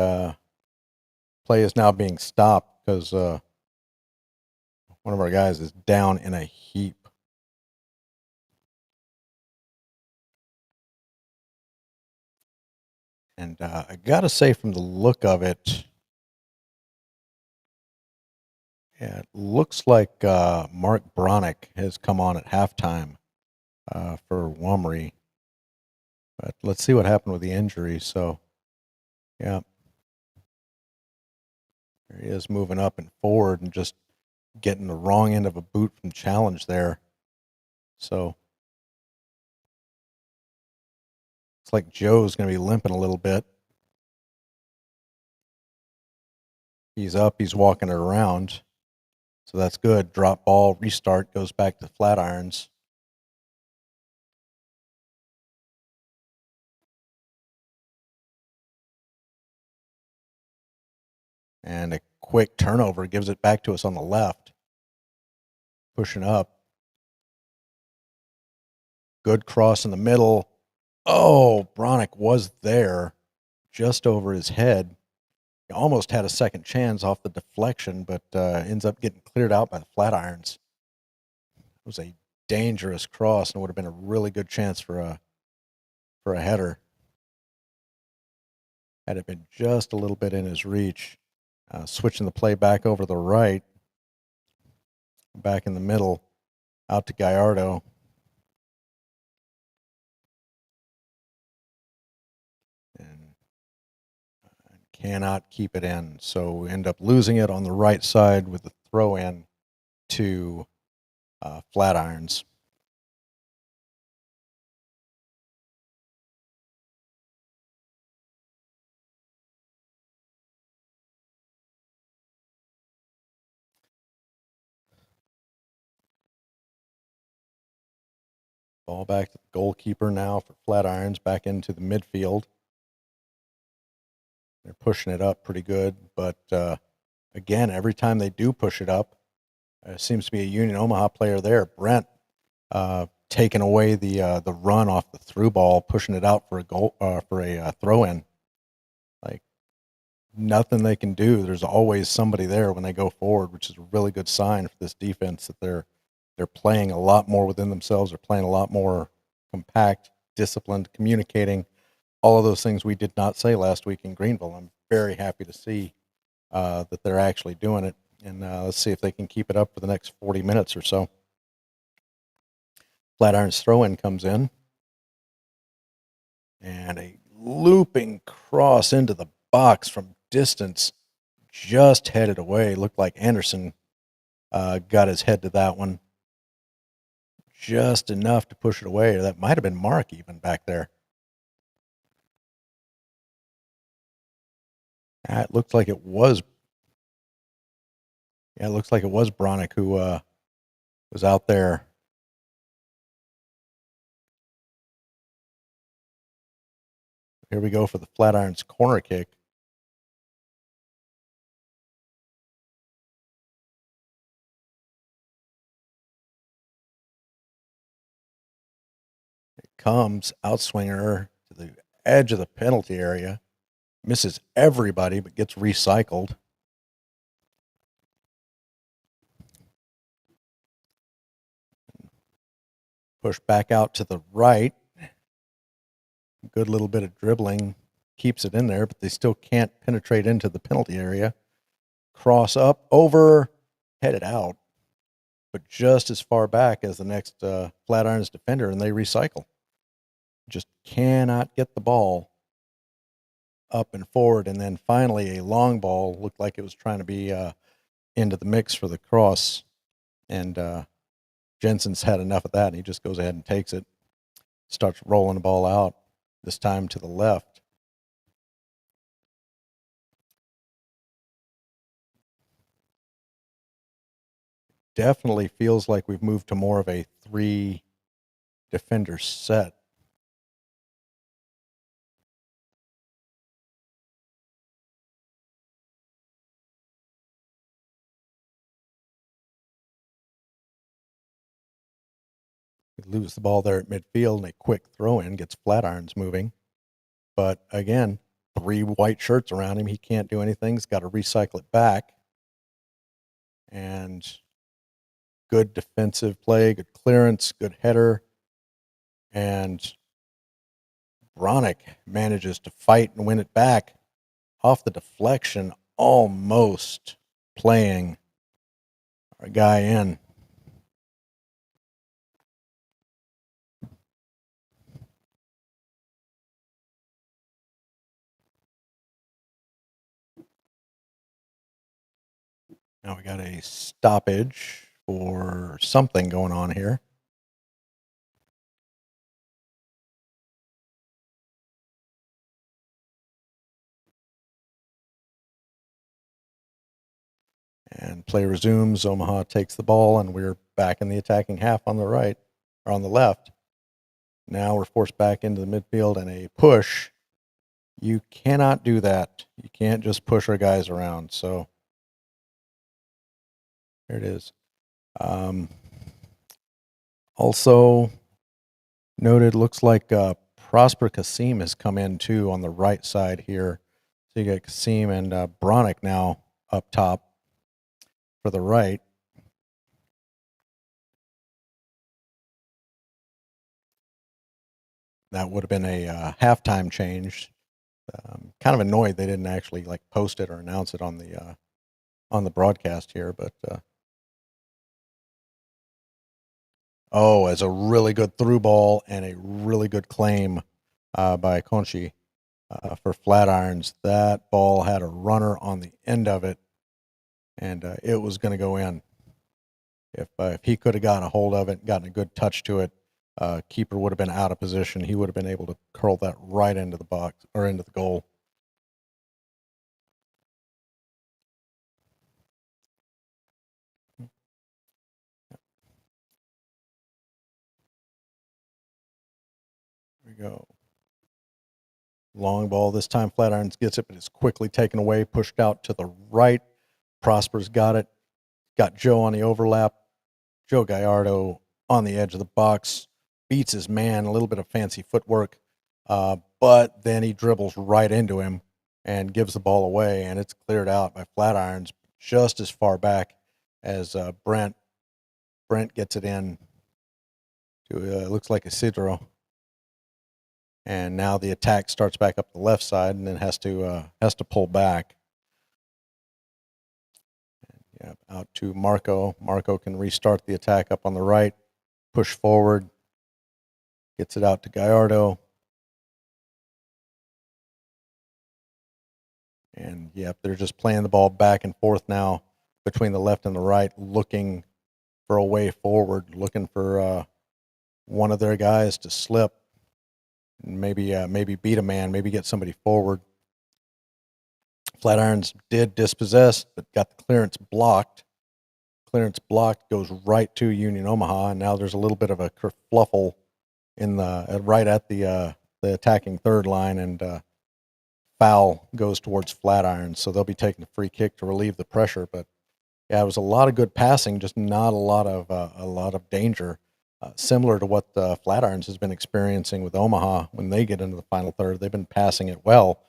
S1: play is now being stopped because one of our guys is down in a heap. And I got to say, from the look of it, yeah, it looks like Mark Bronick has come on at halftime for Womrie. But let's see what happened with the injury. So, yeah. There he is moving up and forward and just getting the wrong end of a boot from challenge there. So, it's like Joe's going to be limping a little bit. He's up, he's walking it around. So that's good. Drop ball, restart, goes back to Flatirons. And a quick turnover gives it back to us on the left. Pushing up. Good cross in the middle. Oh, Bronick was there just over his head. He almost had a second chance off the deflection, but ends up getting cleared out by the Flatirons. It was a dangerous cross and would have been a really good chance for a header. Had it been just a little bit in his reach. Switching the play back over the right. Back in the middle. Out to Gallardo. And cannot keep it in. So we end up losing it on the right side with the throw in to Flatirons. Ball back to the goalkeeper now for Flatirons, back into the midfield. They're pushing it up pretty good, but again, every time they do push it up, Seems to be a Union Omaha player there. Brent taking away the run off the through ball, pushing it out for a goal for a throw in. Like nothing they can do. There's always somebody there when they go forward, which is a really good sign for this defense that they're playing a lot more within themselves. They're playing a lot more compact, disciplined, communicating. All of those things we did not say last week in Greenville. I'm very happy to see that they're actually doing it. And let's see if they can keep it up for the next 40 minutes or so. Flatiron's throw-in comes in. And a looping cross into the box from distance, just headed away. Looked like Anderson got his head to that one. Just enough to push it away. That might have been Mark even back there. It looks like it was. Yeah, it looks like it was Bronick who was out there. Here we go for the Flatirons corner kick. It comes, outswinger to the edge of the penalty area. Misses everybody, but gets recycled. Push back out to the right. Good little bit of dribbling. Keeps it in there, but they still can't penetrate into the penalty area. Cross up, over, headed out, but just as far back as the next Flatirons defender, and they recycle. Just cannot get the ball up and forward. And then finally a long ball looked like it was trying to be into the mix for the cross. And Jensen's had enough of that, and he just goes ahead and takes it. Starts rolling the ball out, this time to the left. Definitely feels like we've moved to more of a 3 defender set. We lose the ball there at midfield, and a quick throw in gets Flatirons moving. But again, 3 white shirts around him. He can't do anything. He's got to recycle it back. And good defensive play, good clearance, good header. And Bronick manages to fight and win it back off the deflection, almost playing our guy in. Now we got a stoppage or something going on here. And play resumes. Omaha takes the ball, and we're back in the attacking half on the right, or on the left. Now we're forced back into the midfield, and a push. You cannot do that. You can't just push our guys around. So there it is. Also noted, looks like Prosper Kasim has come in too on the right side here. So you got Kasim and Bronick now up top for the right. That would have been a halftime change. Kind of annoyed they didn't actually like post it or announce it on the broadcast here, but as a really good through ball and a really good claim by Conchi for Flatirons. That ball had a runner on the end of it, and it was going to go in. If he could have gotten a hold of it, gotten a good touch to it, keeper would have been out of position. He would have been able to curl that right into the box or into the goal. There we go. Long ball this time. Flatirons gets it, but it's quickly taken away, pushed out to the right. Prosper's got it. got Joe on the overlap. Joe Gallardo on the edge of the box, beats his man, a little bit of fancy footwork, but then he dribbles right into him and gives the ball away, and it's cleared out by Flatirons just as far back as Brent. Brent gets it in to, looks like Isidro. And now the attack starts back up the left side and then has to pull back. Yeah, out to Marco. Marco can restart the attack up on the right, push forward, gets it out to Gallardo. And, yep, they're just playing the ball back and forth now between the left and the right, looking for a way forward, looking for one of their guys to slip and maybe beat a man, maybe get somebody forward. Flatirons did dispossess, but got the clearance blocked. Clearance blocked, goes right to Union Omaha, and now there's a little bit of a kerfluffle in the right at the attacking third line, and foul goes towards Flatirons, so they'll be taking the free kick to relieve the pressure. But yeah, it was a lot of good passing, just not a lot of danger. Similar to what Flatirons has been experiencing with Omaha when they get into the final third. They've been passing it well,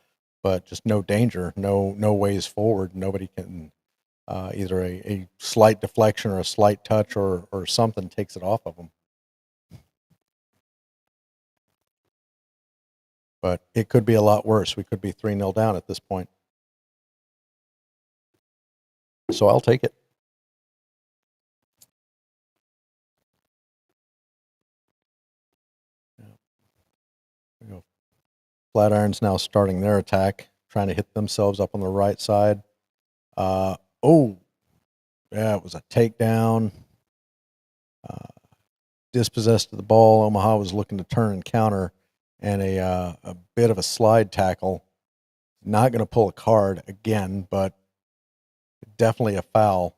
S1: but just no danger, no ways forward. Nobody can either a slight deflection or a slight touch or something takes it off of them. But it could be a lot worse. We could be 3-0 down at this point. So I'll take it. Flatirons now starting their attack, trying to hit themselves up on the right side. Yeah, it was a takedown. Dispossessed of the ball. Omaha was looking to turn and counter, and a bit of a slide tackle. Not going to pull a card again, but definitely a foul.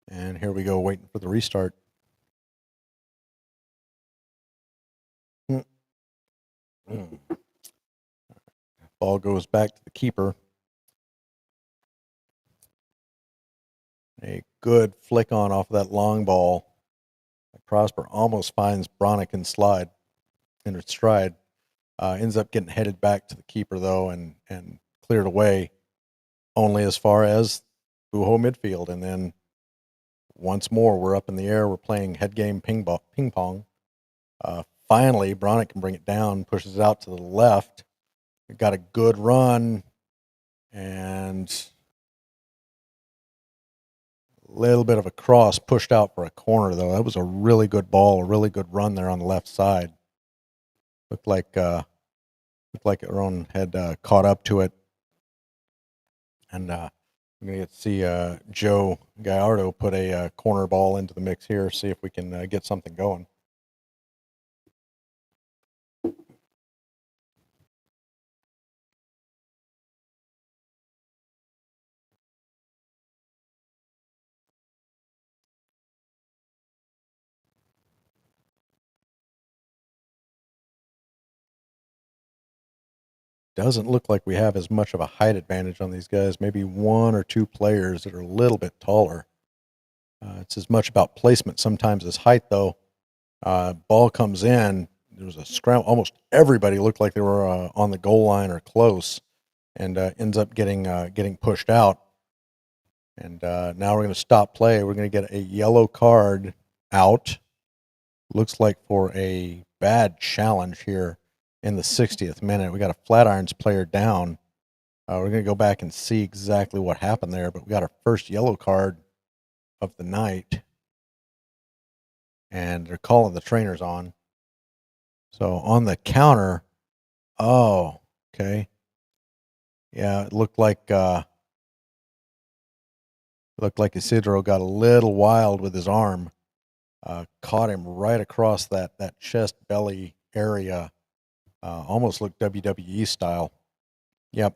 S1: And here we go, waiting for the restart. Ball goes back to the keeper. A good flick on off of that long ball. Prosper almost finds Bronick in stride. Ends up getting headed back to the keeper, though, and cleared away only as far as Buho midfield. And then once more, we're up in the air. We're playing head game ping pong. Finally, Bronick can bring it down, pushes it out to the left. It got a good run, and a little bit of a cross pushed out for a corner, though. That was a really good ball, a really good run there on the left side. Looked like Aaron had caught up to it. And we're going to get to see Joe Gallardo put a corner ball into the mix here, see if we can get something going. Doesn't look like we have as much of a height advantage on these guys. Maybe one or two players that are a little bit taller. It's as much about placement sometimes as height, though. Ball comes in. There was a scramble. Almost everybody looked like they were on the goal line or close, and ends up getting pushed out. And now we're going to stop play. We're going to get a yellow card out. Looks like for a bad challenge here in the 60th minute. We got a Flatirons player down. We're going to go back and see exactly what happened there, but we got our first yellow card of the night, and they're calling the trainers on. So on the counter, oh, okay. Yeah, it looked like Isidro got a little wild with his arm. Caught him right across that chest belly area. Almost looked WWE style. Yep.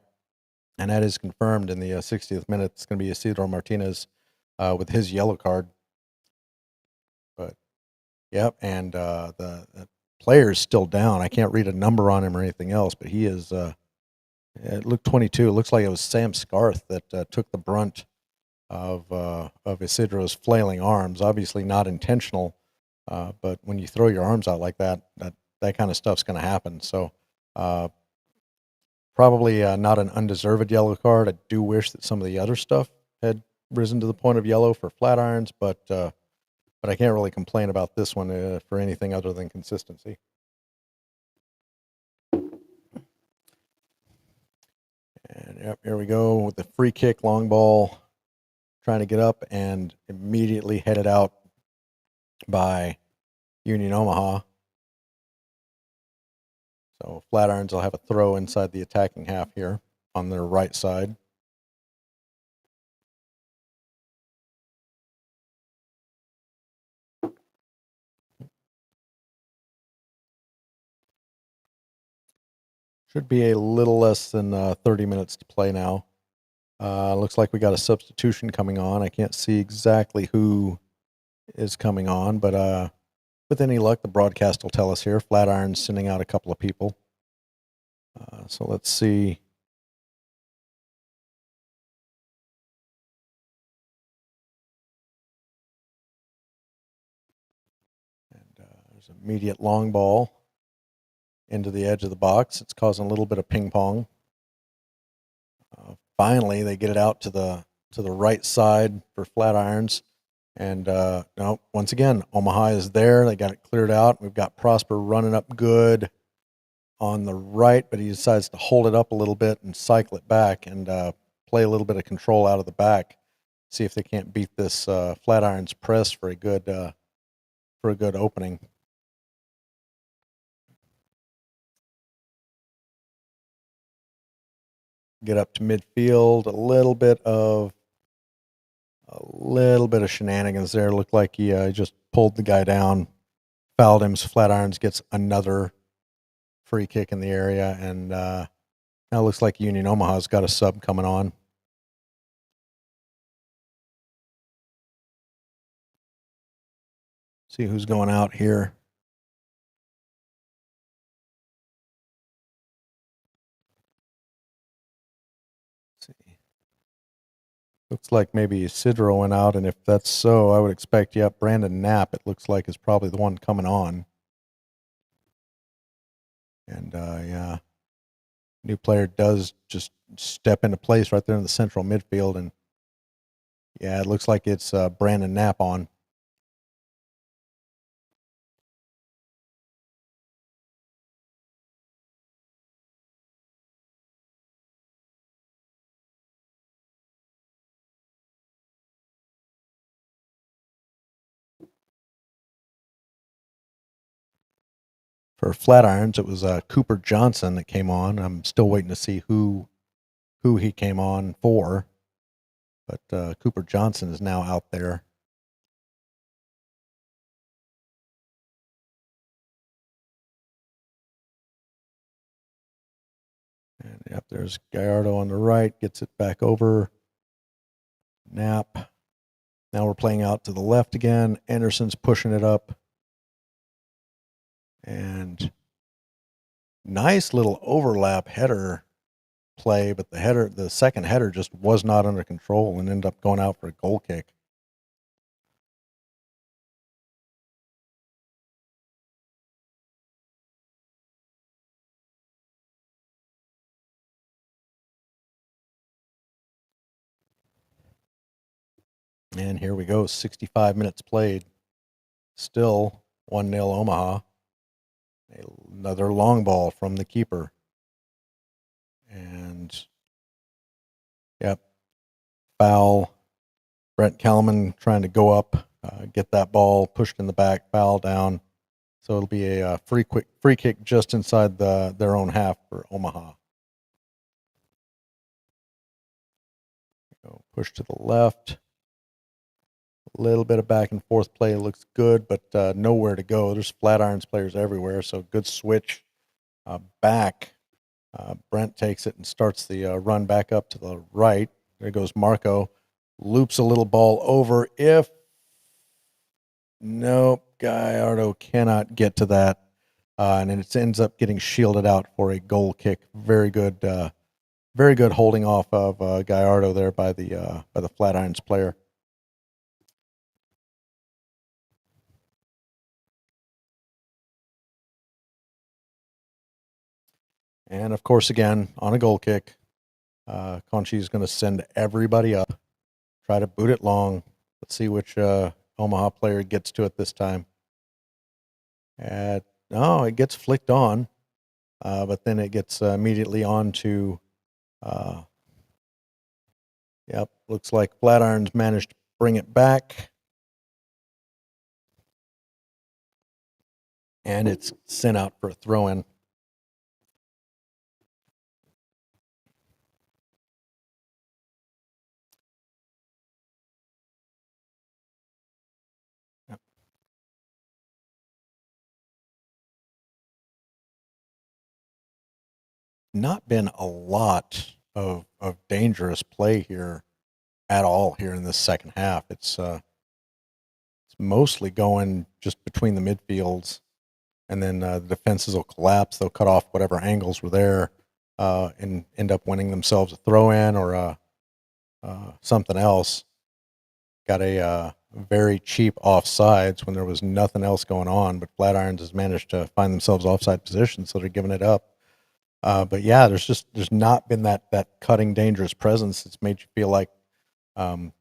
S1: And that is confirmed in the 60th minute. It's going to be Isidro Martinez with his yellow card. Yep, and the player's still down. I can't read a number on him or anything else, but he is. It looked 22. It looks like it was Sam Scarth that took the brunt of Isidro's flailing arms. Obviously not intentional, but when you throw your arms out like that, that kind of stuff's going to happen. So uh, probably not an undeserved yellow card. I do wish that some of the other stuff had risen to the point of yellow for Flatirons, but I can't really complain about this one for anything other than consistency. And yep, here we go with the free kick, long ball, trying to get up and immediately headed out by Union Omaha. So Flatirons will have a throw inside the attacking half here on their right side. Should be a little less than 30 minutes to play now. Looks like we got a substitution coming on. I can't see exactly who is coming on, but with any luck, the broadcast will tell us here. Flatirons sending out a couple of people. So let's see. And there's an immediate long ball into the edge of the box. It's causing a little bit of ping pong. Finally, they get it out to the right side for Flatirons. And no, once again, Omaha is there. They got it cleared out. We've got Prosper running up good on the right, but he decides to hold it up a little bit and cycle it back and play a little bit of control out of the back. See if they can't beat this Flatirons press for a good opening. Get up to midfield. A little bit of shenanigans there. Looked like he just pulled the guy down, fouled him. So Flatirons gets another free kick in the area, and now it looks like Union Omaha's got a sub coming on. See who's going out here. Let's see. Looks like maybe Isidro went out, and if that's so, I would expect, Brandon Knapp, it looks like, is probably the one coming on. And, yeah, new player does just step into place right there in the central midfield, and, yeah, it looks like it's Brandon Knapp on. For Flatirons, it was Cooper Johnson that came on. I'm still waiting to see who he came on for, but Cooper Johnson is now out there. And yep, there's Gallardo on the right, gets it back over. Knapp. Now we're playing out to the left again. Anderson's pushing it up. And nice little overlap header play, but the second header just was not under control and ended up going out for a goal kick. And here we go, 65 minutes played. Still 1-0 Omaha. Another long ball from the keeper. And, yep, foul. Brent Kelman trying to go up, get that ball pushed in the back, foul down. So it'll be a free kick just inside their own half for Omaha. Push to the left. A little bit of back and forth play. Looks good, but nowhere to go. There's Flatirons players everywhere, so good switch back. Brent takes it and starts the run back up to the right. There goes Marco. Loops a little ball over. Nope. Gallardo cannot get to that, and it ends up getting shielded out for a goal kick. Very good holding off of Gallardo there by the Flatirons player. And of course, again on a goal kick, Conchi is going to send everybody up, try to boot it long. Let's see which Omaha player gets to it this time. No, it gets flicked on, but then it gets immediately on to. Yep, looks like Flatirons managed to bring it back. And it's sent out for a throw-in. Yep. Not been a lot of dangerous play here at all here in this second half. It's mostly going just between the midfields, and then the defenses will collapse. They'll cut off whatever angles were there and end up winning themselves a throw-in or something else. Got a very cheap offsides when there was nothing else going on, but Flatirons has managed to find themselves offside position, so they're giving it up. But yeah, there's not been that cutting dangerous presence. It's made you feel like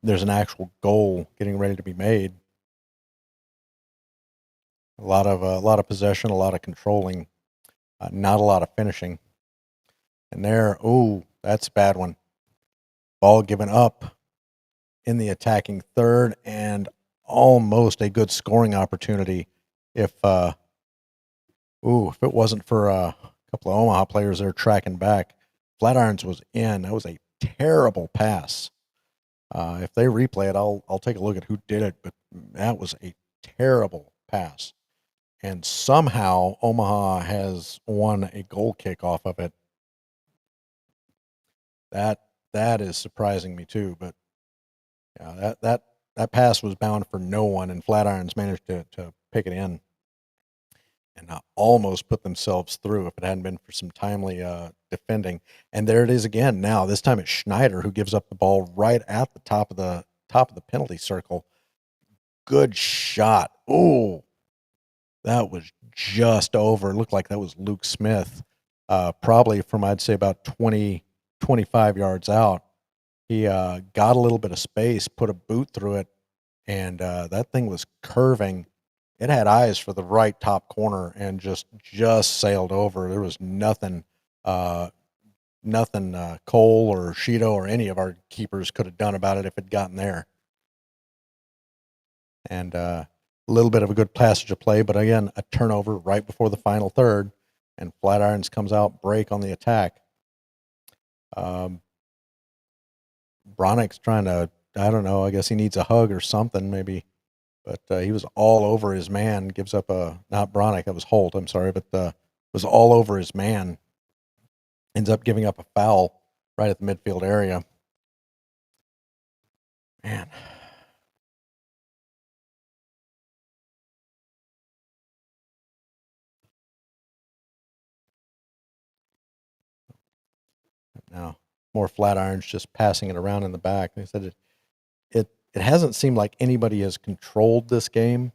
S1: there's an actual goal getting ready to be made. A lot of possession, a lot of controlling, not a lot of finishing. And there, that's a bad one. Ball given up in the attacking third, and almost a good scoring opportunity if it wasn't for a couple of Omaha players there tracking back. Flatirons was in. That was a terrible pass. If they replay it, I'll take a look at who did it, but that was a terrible pass. And somehow Omaha has won a goal kick off of it. That is surprising me too, but yeah, that pass was bound for no one, and Flatirons managed to pick it in and almost put themselves through if it hadn't been for some timely defending. And there it is again. Now this time it's Schneider who gives up the ball right at the top of the penalty circle. Good shot. Oh, that was just over. It looked like that was Luke Smith, probably from I'd say about 20, 25 yards out. He got a little bit of space, put a boot through it, and that thing was curving. It had eyes for the right top corner and just sailed over. There was nothing Cole or Shido or any of our keepers could have done about it if it gotten there. And a little bit of a good passage of play, but again, a turnover right before the final third, and Flatirons comes out break on the attack. Bronick's trying to, I don't know, I guess he needs a hug or something maybe, but he was all over his man, gives up not Bronick, that was Holt, I'm sorry, but was all over his man, ends up giving up a foul right at the midfield area. Man. Now, more Flatirons just passing it around in the back. They said it hasn't seemed like anybody has controlled this game.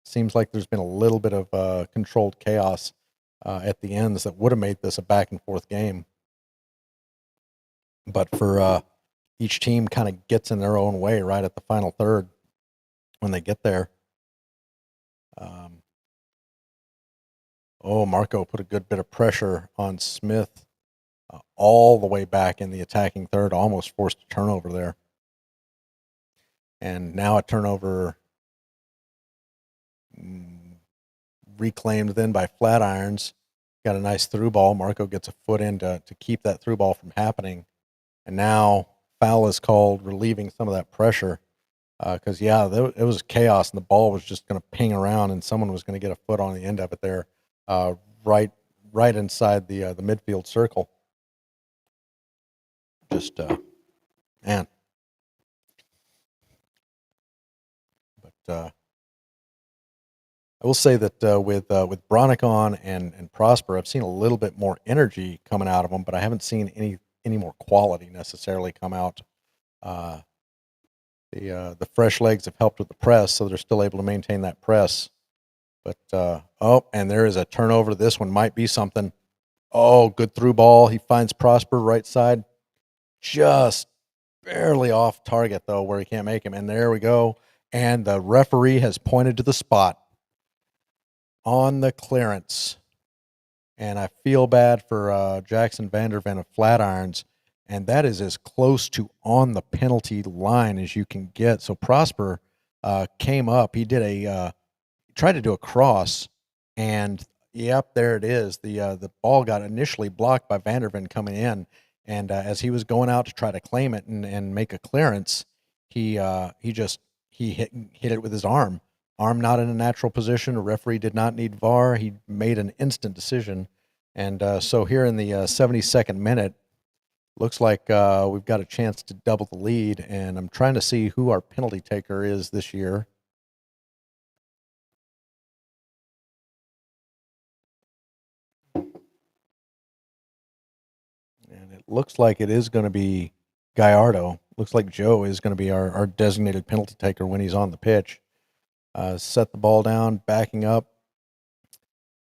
S1: Seems like there's been a little bit of controlled chaos at the ends that would have made this a back and forth game. But for each team kind of gets in their own way right at the final third when they get there. Marco put a good bit of pressure on Smith all the way back in the attacking third, almost forced a turnover there. And now a turnover reclaimed then by Flatirons. Got a nice through ball. Marco gets a foot in to keep that through ball from happening. And now foul is called, relieving some of that pressure. Because, it was chaos, and the ball was just going to ping around, and someone was going to get a foot on the end of it there, right inside the midfield circle. Just, man. But I will say that with Bronicon and Prosper, I've seen a little bit more energy coming out of them, but I haven't seen any more quality necessarily come out. Uh, the fresh legs have helped with the press, so they're still able to maintain that press. But oh, and there is a turnover. This one might be something. Oh, good through ball. He finds Prosper right side, just barely off target though, where he can't make him. And there we go. And the referee has pointed to the spot on the clearance. And I feel bad for Jackson Vanderven of Flatirons, and that is as close to on the penalty line as you can get. So Prosper came up. He did tried to do a cross, and yep, there it is. The ball got initially blocked by Vanderven coming in, and as he was going out to try to claim it and make a clearance, he hit it with his arm. Arm not in a natural position. A referee did not need VAR. He made an instant decision, and so here in the 72nd minute, looks like we've got a chance to double the lead. And I'm trying to see who our penalty taker is this year. And it looks like it is going to be Gallardo. Looks like Joe is going to be our designated penalty taker when he's on the pitch. Set the ball down, backing up,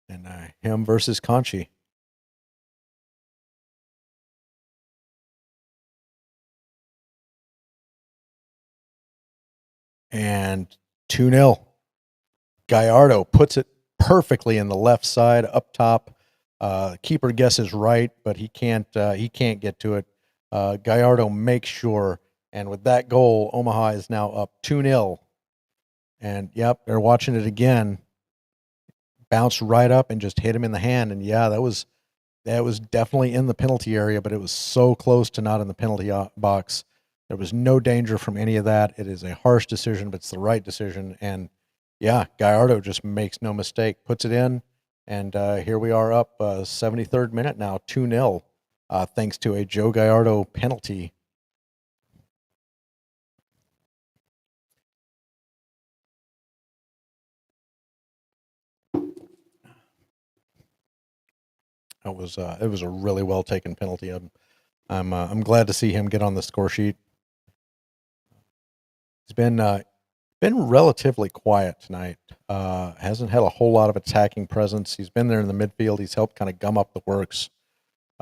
S1: and him versus Conchi. And 2-0. Gallardo puts it perfectly in the left side up top. Keeper guesses right, but he can't get to it. Gallardo makes sure, and with that goal, Omaha is now up 2-0. And yep, they're watching it again. Bounced right up and just hit him in the hand. And yeah, that was definitely in the penalty area, but it was so close to not in the penalty box. There was no danger from any of that. It is a harsh decision, but it's the right decision. And yeah, Gallardo just makes no mistake, puts it in, and here we are up 73rd minute now, 2-0, thanks to a Joe Gallardo penalty. It was a really well taken penalty. I'm glad to see him get on the score sheet. He's been relatively quiet tonight. Hasn't had a whole lot of attacking presence. He's been there in the midfield. He's helped kind of gum up the works,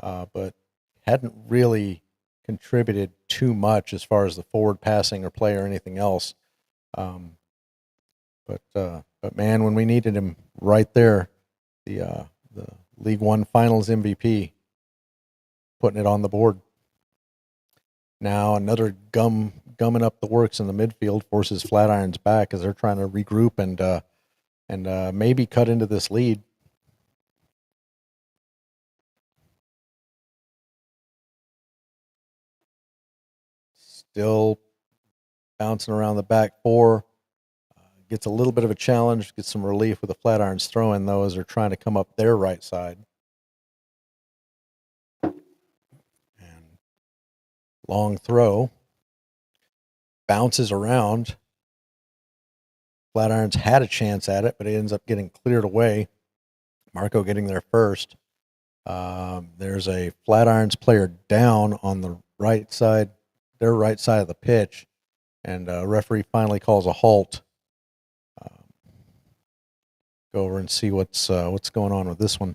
S1: but hadn't really contributed too much as far as the forward passing or play or anything else. But man, when we needed him right there, the League One Finals MVP, putting it on the board. Now another gumming up the works in the midfield forces Flatirons back as they're trying to regroup and maybe cut into this lead. Still bouncing around the back four. Gets a little bit of a challenge, gets some relief with the Flatirons throw-in, though, as they're trying to come up their right side. And long throw. Bounces around. Flatirons had a chance at it, but it ends up getting cleared away. Marco getting there first. There's a Flatirons player down on the right side, their right side of the pitch, and referee finally calls a halt. Go over and see what's going on with this one.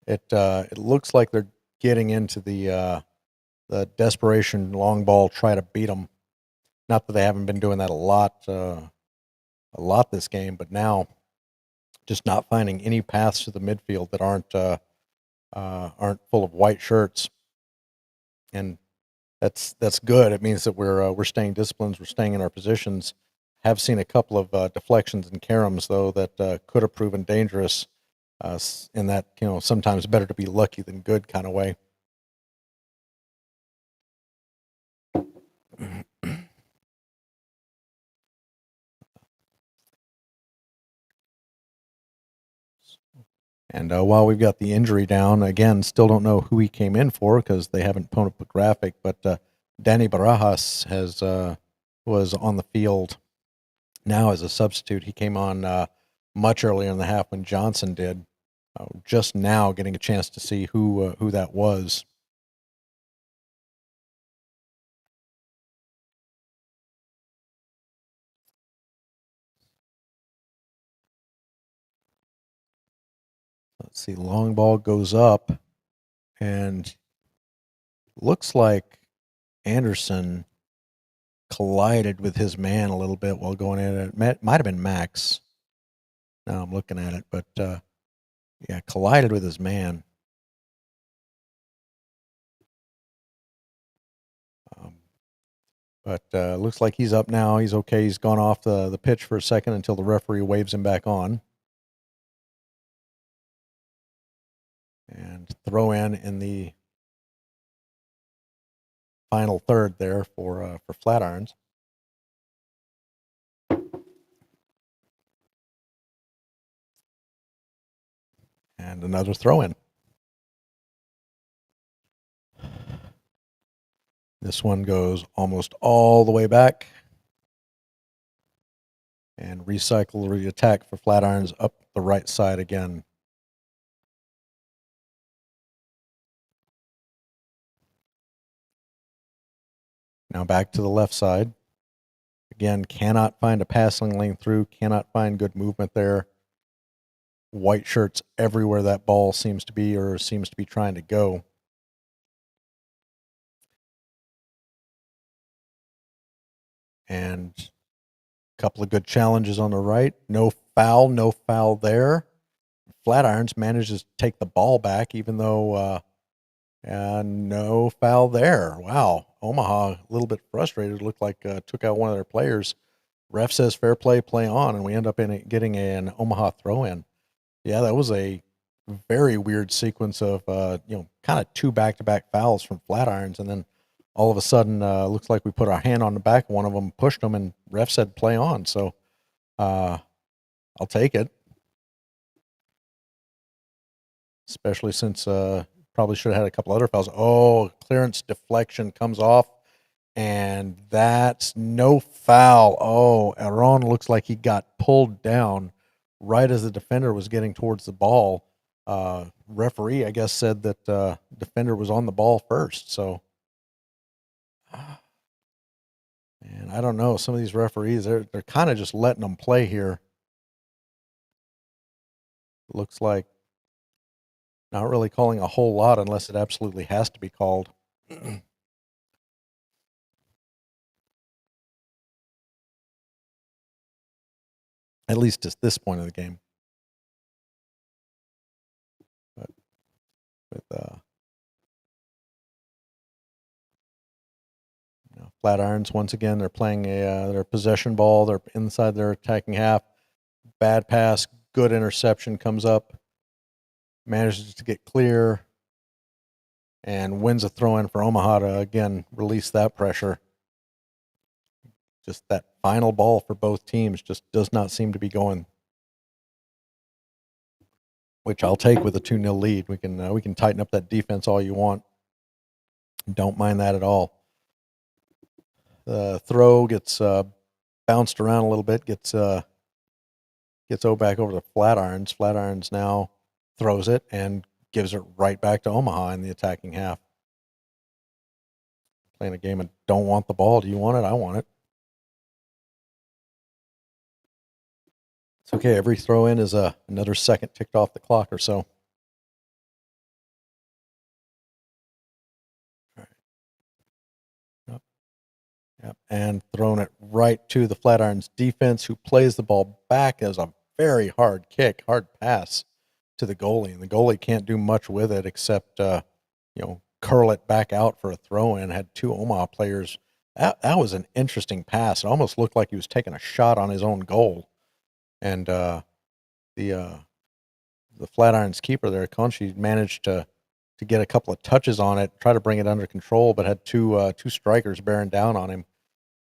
S1: It looks like they're getting into the desperation long ball, try to beat them. Not that they haven't been doing that a lot this game, but now just not finding any paths to the midfield that aren't full of white shirts, and that's good. It means that we're staying disciplined, we're staying in our positions. Have seen a couple of deflections and caroms though that could have proven dangerous. In that, sometimes better to be lucky than good kind of way. And while we've got the injury down, again, still don't know who he came in for because they haven't put up a graphic. But Danny Barajas was on the field now as a substitute. He came on much earlier in the half when Johnson did. Just now getting a chance to see who that was. Let's see, long ball goes up, and looks like Anderson collided with his man a little bit while going in. It might have been Max. Now I'm looking at it, but yeah, collided with his man. But looks like he's up now. He's okay. He's gone off the pitch for a second until the referee waves him back on. And throw in the final third there for Flatirons. And another throw in. This one goes almost all the way back. And recycle the attack for Flatirons up the right side again. Now back to the left side. Again, cannot find a passing lane through, cannot find good movement there. White shirts everywhere that ball seems to be trying to go. And a couple of good challenges on the right. No foul there. Flatirons manages to take the ball back, even though no foul there. Wow. Omaha, a little bit frustrated. Looked like took out one of their players. Ref says fair play, play on, and we end up getting an Omaha throw in. Yeah, that was a very weird sequence of kind of two back-to-back fouls from Flatirons, and then all of a sudden looks like we put our hand on the back of one of them, pushed them, and ref said play on. So I'll take it, especially since probably should have had a couple other fouls. Oh, clearance deflection comes off, and that's no foul. Oh, Aaron looks like he got pulled down right as the defender was getting towards the ball. Referee, I guess, said that defender was on the ball first. So, and I don't know, some of these referees, they're kind of just letting them play here. Looks like not really calling a whole lot unless it absolutely has to be called. At least at this point of the game. But with Flatirons, once again, they're playing their possession ball. They're inside their attacking half. Bad pass, good interception comes up. Manages to get clear and wins a throw-in for Omaha to, again, release that pressure. Just that final ball for both teams just does not seem to be going, which I'll take with a 2-0 lead. We can tighten up that defense all you want. Don't mind that at all. The throw gets bounced around a little bit, gets back over to Flatirons. Flatirons now throws it and gives it right back to Omaha in the attacking half. Playing a game of don't want the ball. Do you want it? I want it. It's okay. Every throw in is another second ticked off the clock or so. All right. Yep. And thrown it right to the Flatirons defense, who plays the ball back as a very hard kick, hard pass to the goalie. And the goalie can't do much with it except, curl it back out for a throw in. Had two Omaha players. That was an interesting pass. It almost looked like he was taking a shot on his own goal. And the Flatirons keeper there, Conchi, managed to get a couple of touches on it, try to bring it under control, but had two strikers bearing down on him.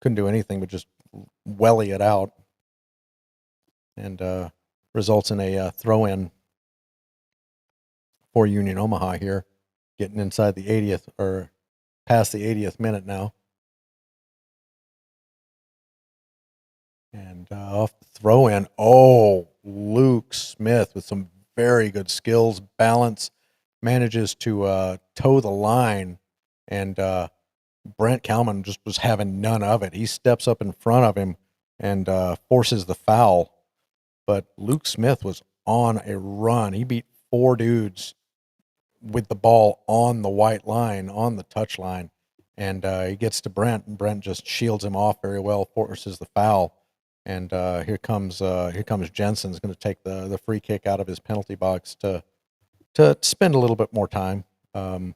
S1: Couldn't do anything but just welly it out, and results in a throw-in for Union Omaha here, getting inside the 80th or past the 80th minute now. And off the throw in, oh, Luke Smith with some very good skills, balance, manages to toe the line, and Brent Kalman just was having none of it. He steps up in front of him and forces the foul. But Luke Smith was on a run. He beat 4 dudes with the ball on the white line, on the touch line. And he gets to Brent, and Brent just shields him off very well, forces the foul. And here comes Jensen's going to take the free kick out of his penalty box to spend a little bit more time. We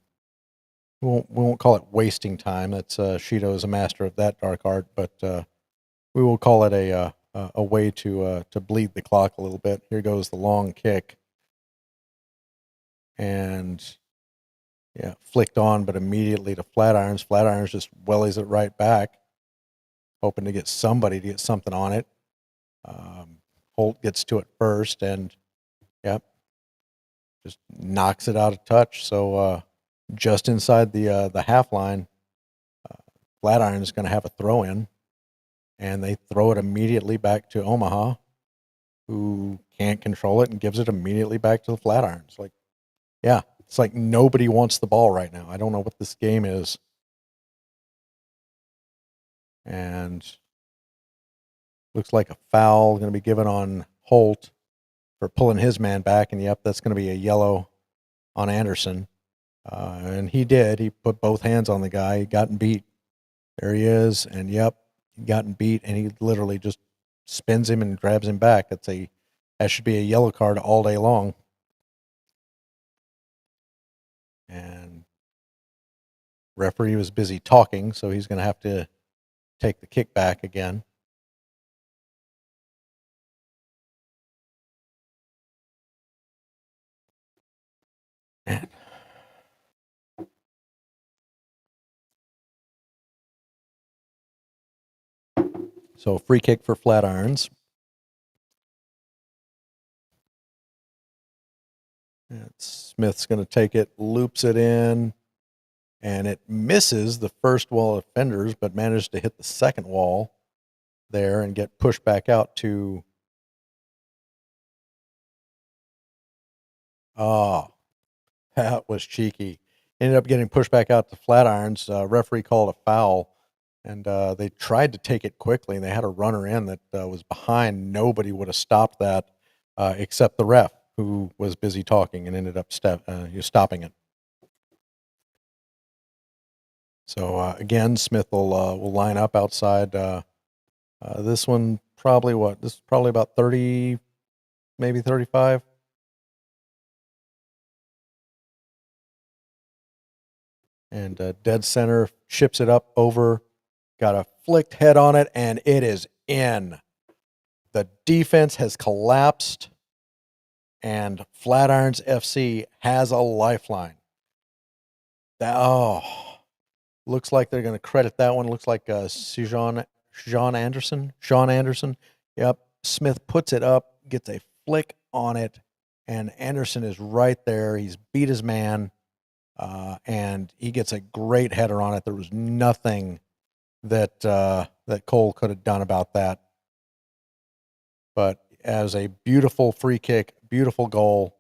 S1: won't call it wasting time. That's Shido is a master of that dark art, but we will call it a way to bleed the clock a little bit. Here goes the long kick, and yeah, flicked on, but immediately to Flatirons. Flatirons just wellies it right back, hoping to get somebody to get something on it. Holt gets to it first, and yep, just knocks it out of touch. So just inside the half line, Flatiron is going to have a throw in, and they throw it immediately back to Omaha, who can't control it and gives it immediately back to the Flatirons. Like, yeah, it's like nobody wants the ball right now. I don't know what this game is. And looks like a foul going to be given on Holt for pulling his man back. And yep, that's going to be a yellow on Anderson. And he did. He put both hands on the guy. He gotten beat. There he is. And yep, he gotten beat. And he literally just spins him and grabs him back. That should be a yellow card all day long. And referee was busy talking, so he's going to have to take the kick back again. And so free kick for Flatirons. Smith's going to take it, loops it in, and it misses the first wall of defenders, but manages to hit the second wall there and get pushed back out to. Oh, that was cheeky. Ended up getting pushed back out to Flatirons. Referee called a foul, and they tried to take it quickly, and they had a runner in that was behind. Nobody would have stopped that except the ref, who was busy talking and ended up stopping it. So again, Smith will line up outside. This one probably This is probably about 30, maybe 35. And dead center chips it up over. Got a flicked head on it, and it is in. The defense has collapsed, and Flatirons FC has a lifeline. Looks like they're going to credit that one. Looks like Sean Anderson. Yep. Smith puts it up, gets a flick on it, and Anderson is right there. He's beat his man, and he gets a great header on it. There was nothing that Cole could have done about that. But as a beautiful free kick, beautiful goal.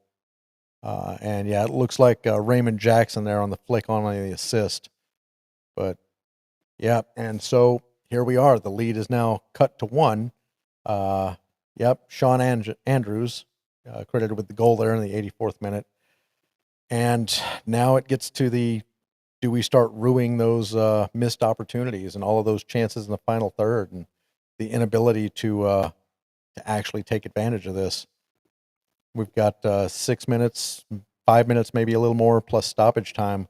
S1: And yeah, it looks like Raymond Jackson there on the flick on the assist. But yeah, and so here we are. The lead is now cut to 1. Yep, Sean Andrews credited with the goal there in the 84th minute. And now it gets to do we start ruining those missed opportunities and all of those chances in the final third and the inability to actually take advantage of this. We've got 6 minutes, 5 minutes, maybe a little more, plus stoppage time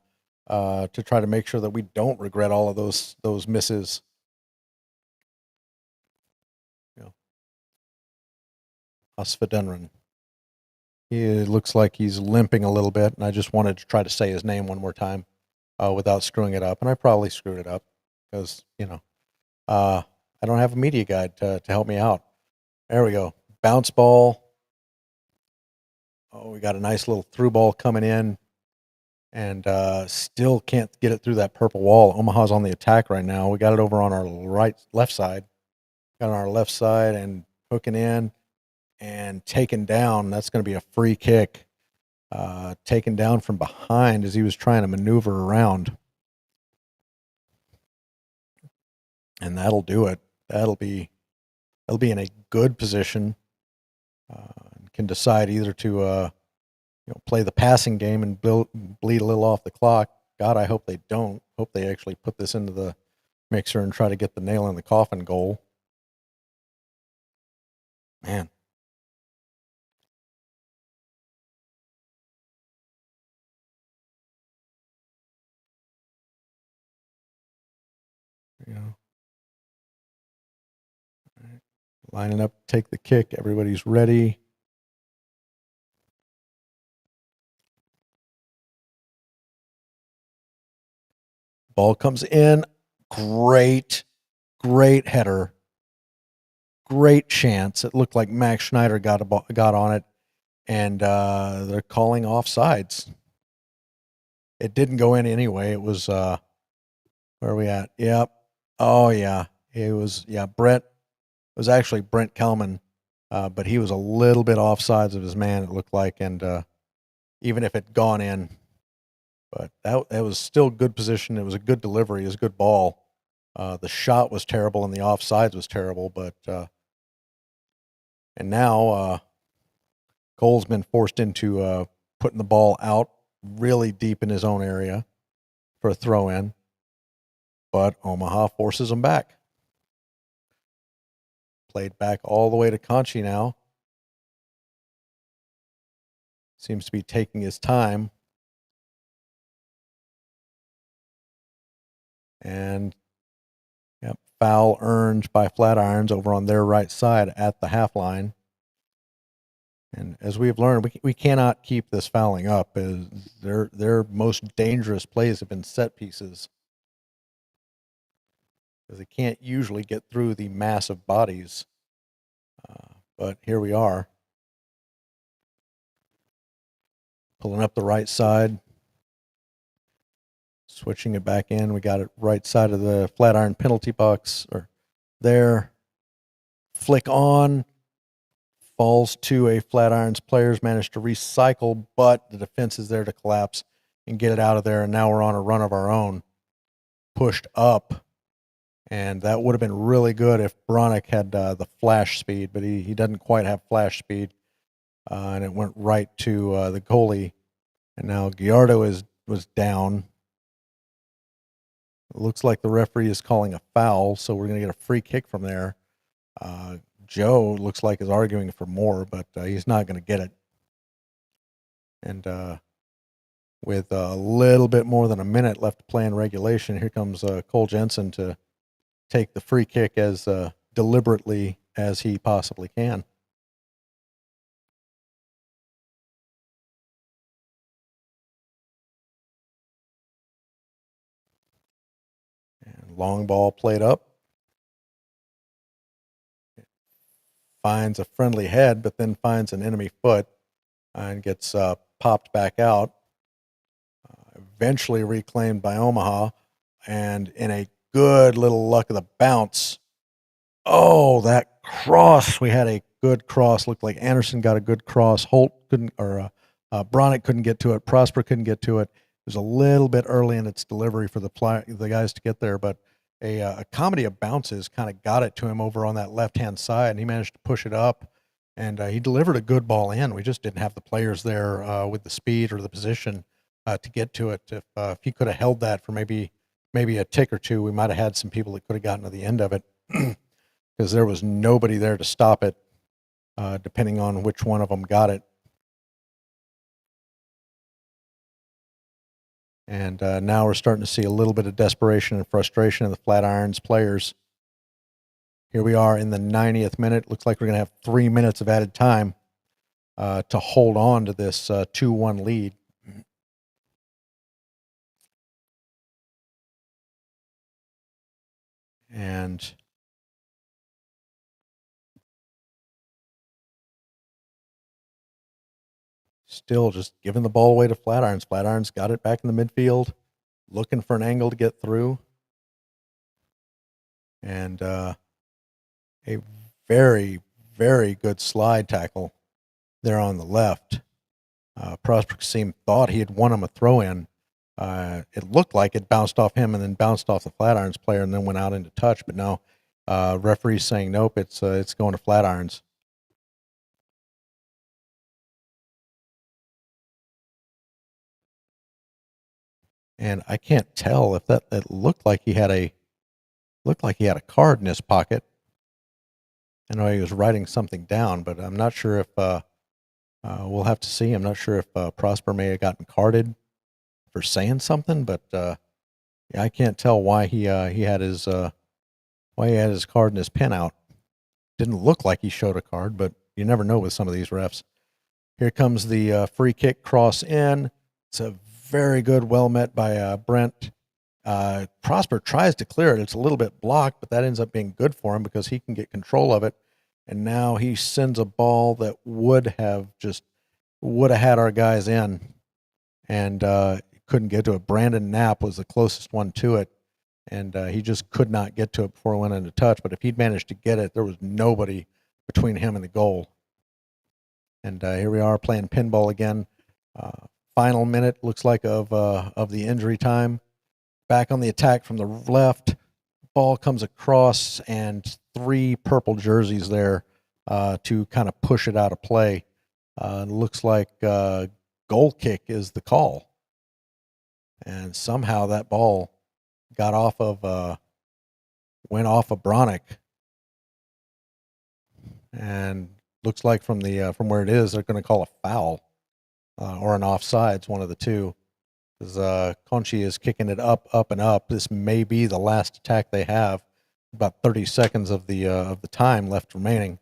S1: to try to make sure that we don't regret all of those misses. Asfadenran. He looks like he's limping a little bit, and I just wanted to try to say his name one more time without screwing it up. And I probably screwed it up because, I don't have a media guide to help me out. There we go. Bounce ball. Oh, we got a nice little through ball coming in, and still can't get it through that purple wall. Omaha's on the attack right now. We got it over on our left side. got on our left side and hooking in and taken down. That's going to be a free kick. Taken down from behind as he was trying to maneuver around. And that'll do it. That'll be in a good position. Can decide either to play the passing game and bleed a little off the clock. God, I hope they don't. Hope they actually put this into the mixer and try to get the nail in the coffin goal. Man. Lining up, take the kick. Everybody's ready. Ball comes in. Great header. Great chance. It looked like Max Schneider got on it, and they're calling offsides. It didn't go in anyway. It was where are we at? Yep. Oh yeah. It was Brent. It was actually Brent Kelman, but he was a little bit offsides of his man. It looked like, and even if it gone in, but that was still good position. It was a good delivery. It was a good ball. The shot was terrible and the offsides was terrible, but and now Cole's been forced into putting the ball out really deep in his own area for a throw in, but Omaha forces him back. Played back all the way to Conchi now. Seems to be taking his time. And foul earned by Flatirons over on their right side at the half line. And as we have learned, we cannot keep this fouling up. As their most dangerous plays have been set pieces, because they can't usually get through the massive bodies. But here we are, pulling up the right side, switching it back in. We got it right side of the Flatiron penalty box, or there. Flick on. Falls to a Flatirons players, managed to recycle, but the defense is there to collapse and get it out of there. And now we're on a run of our own, pushed up. And that would have been really good if Bronick had the flash speed, but he doesn't quite have flash speed. And it went right to the goalie. And now Gallardo was down. It looks like the referee is calling a foul, so we're going to get a free kick from there. Joe looks like is arguing for more, but he's not going to get it. And with a little bit more than a minute left to play in regulation, here comes Cole Jensen to take the free kick as deliberately as he possibly can. And long ball played up. Finds a friendly head, but then finds an enemy foot and gets popped back out. Eventually reclaimed by Omaha, and in a good little luck of the bounce. Oh, that cross! We had a good cross. Looked like Anderson got a good cross. Holt couldn't, or Bronick couldn't get to it. Prosper couldn't get to it. It was a little bit early in its delivery for the guys to get there, but a comedy of bounces kind of got it to him over on that left-hand side, and he managed to push it up, and he delivered a good ball in. We just didn't have the players there with the speed or the position to get to it. If he could have held that for maybe a tick or two, we might have had some people that could have gotten to the end of it, because there was nobody there to stop it, depending on which one of them got it. And now we're starting to see a little bit of desperation and frustration in the Flatirons players. Here we are in the 90th minute. Looks like we're going to have 3 minutes of added time to hold on to this 2-1 lead. And still just giving the ball away to Flatirons. Flatirons got it back in the midfield, looking for an angle to get through. And a very, very good slide tackle there on the left. Prosper Kasim thought he had won him a throw-in. It looked like it bounced off him and then bounced off the Flatirons player and then went out into touch. But no, referee's saying nope. It's going to Flatirons. And I can't tell if that looked like he had a card in his pocket. I know he was writing something down, but I'm not sure if we'll have to see. I'm not sure if Prosper may have gotten carded for saying something, but yeah, I can't tell why he had his card and his pen out. Didn't look like he showed a card, but you never know with some of these refs. Here comes the free kick cross in. It's a very good, well met by Brent. Prosper tries to clear it. It's a little bit blocked, but that ends up being good for him because he can get control of it. And now he sends a ball that would have had our guys in, and couldn't get to it. Brandon Knapp was the closest one to it, and he just could not get to it before it went into touch. But if he'd managed to get it, there was nobody between him and the goal. And here we are playing pinball again. Final minute, looks like, of the injury time. Back on the attack from the left. Ball comes across, and 3 purple jerseys there to kind of push it out of play. Looks like goal kick is the call. And somehow that ball got off of, went off of Bronick. And looks like from where it is, they're going to call a foul or an offsides, one of the two. Because Conchi is kicking it up, and up. This may be the last attack they have. About 30 seconds of the time left remaining.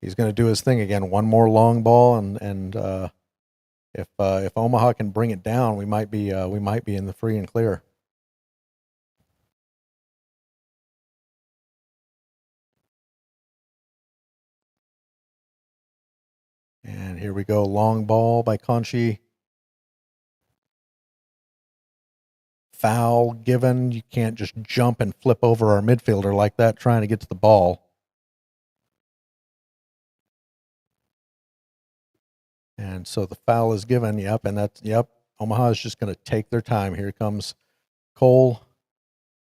S1: He's going to do his thing again. One more long ball, and if Omaha can bring it down, we might be in the free and clear. And here we go, long ball by Conchi. Foul given. You can't just jump and flip over our midfielder like that trying to get to the ball. And so the foul is given. Yep, and Omaha is just going to take their time. Here comes Cole.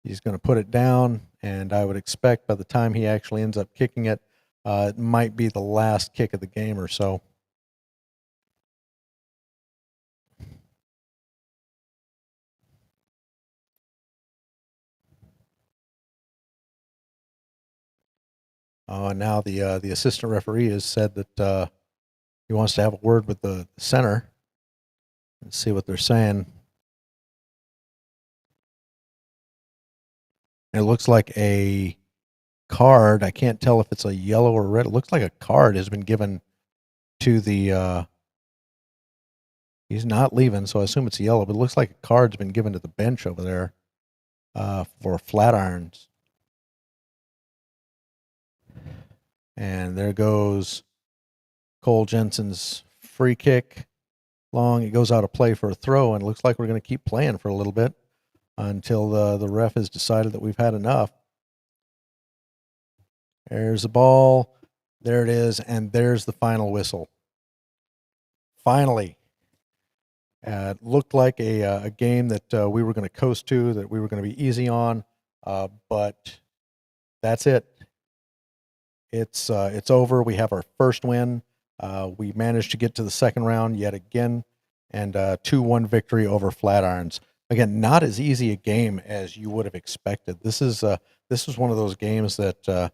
S1: He's going to put it down, and I would expect by the time he actually ends up kicking it, it might be the last kick of the game or so. Now the assistant referee has said that he wants to have a word with the center and see what they're saying. It looks like a card. I can't tell if it's a yellow or red. It looks like a card has been given to the he's not leaving, so I assume it's yellow, but it looks like a card's been given to the bench over there for Flatirons. And there goes Cole Jensen's free kick. Long. It goes out of play for a throw, and it looks like we're going to keep playing for a little bit until the ref has decided that we've had enough. There's the ball. There it is, and there's the final whistle. Finally. It looked like a game that we were going to coast to, that we were going to be easy on, but that's it. It's over. We have our first win. We managed to get to the second round yet again, and 2-1 victory over Flatirons. Again, not as easy a game as you would have expected. This was one of those games that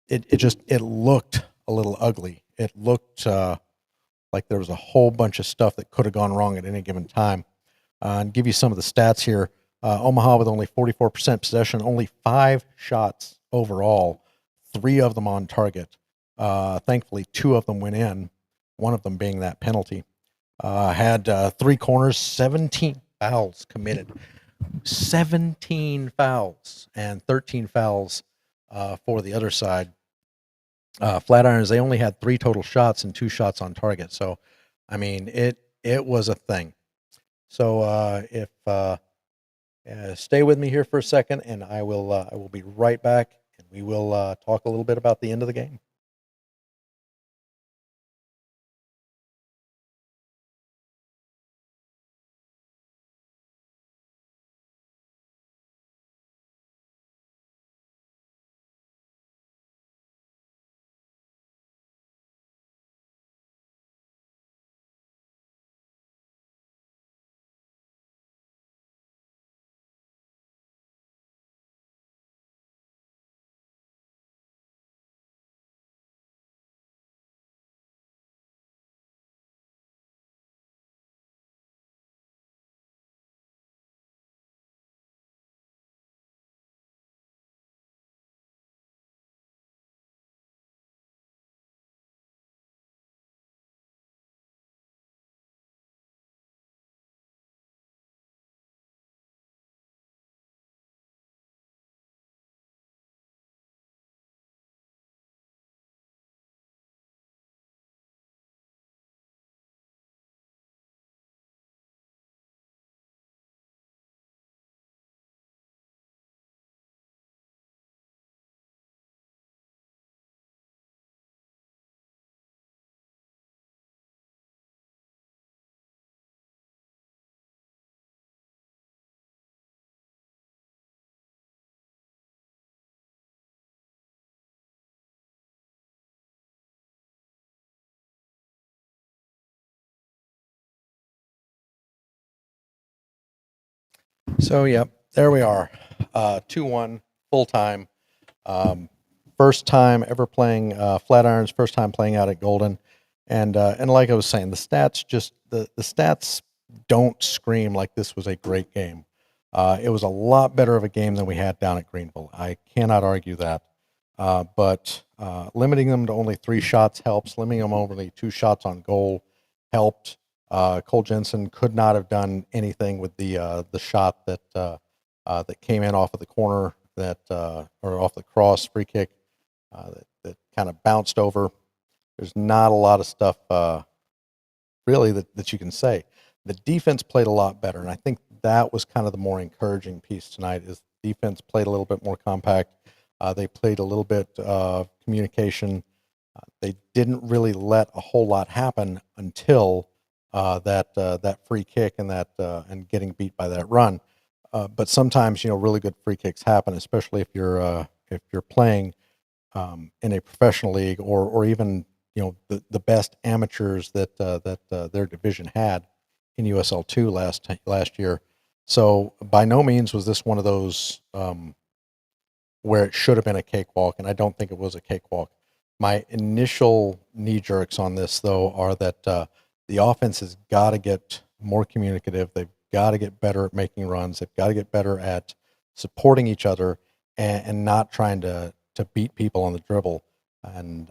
S1: it looked a little ugly. It looked like there was a whole bunch of stuff that could have gone wrong at any given time. And give you some of the stats here. Omaha with only 44% possession, only 5 shots overall, 3 of them on target. Thankfully, 2 of them went in, one of them being that penalty. Had 3 corners, 17 fouls committed. 17 fouls and 13 fouls for the other side. Flatirons, they only had 3 total shots and 2 shots on target. So, I mean, it was a thing. So if stay with me here for a second, and I will be right back and we will talk a little bit about the end of the game. So, yep, there we are. 2-1, full time. Um, First time ever playing Flatirons, first time playing out at Golden. And like I was saying, the stats don't scream like this was a great game. It was a lot better of a game than we had down at Greenville. I cannot argue that. But limiting them to only 3 shots helps. Limiting them only 2 shots on goal helped. Cole Jensen could not have done anything with the shot that came in off of the corner or off the cross free kick that kind of bounced over. There's not a lot of stuff really that you can say. The defense played a lot better, and I think that was kind of the more encouraging piece tonight. Is defense played a little bit more compact. They played a little bit of communication. They didn't really let a whole lot happen until that free kick and getting beat by that run. But sometimes really good free kicks happen, especially if you're playing in a professional league or even the best amateurs that their division had in USL2 last year. So by no means was this one of those where it should have been a cakewalk, and I don't think it was a cakewalk. My initial knee jerks on this, though, are that the offense has got to get more communicative. They've got to get better at making runs. They've got to get better at supporting each other and not trying to beat people on the dribble. And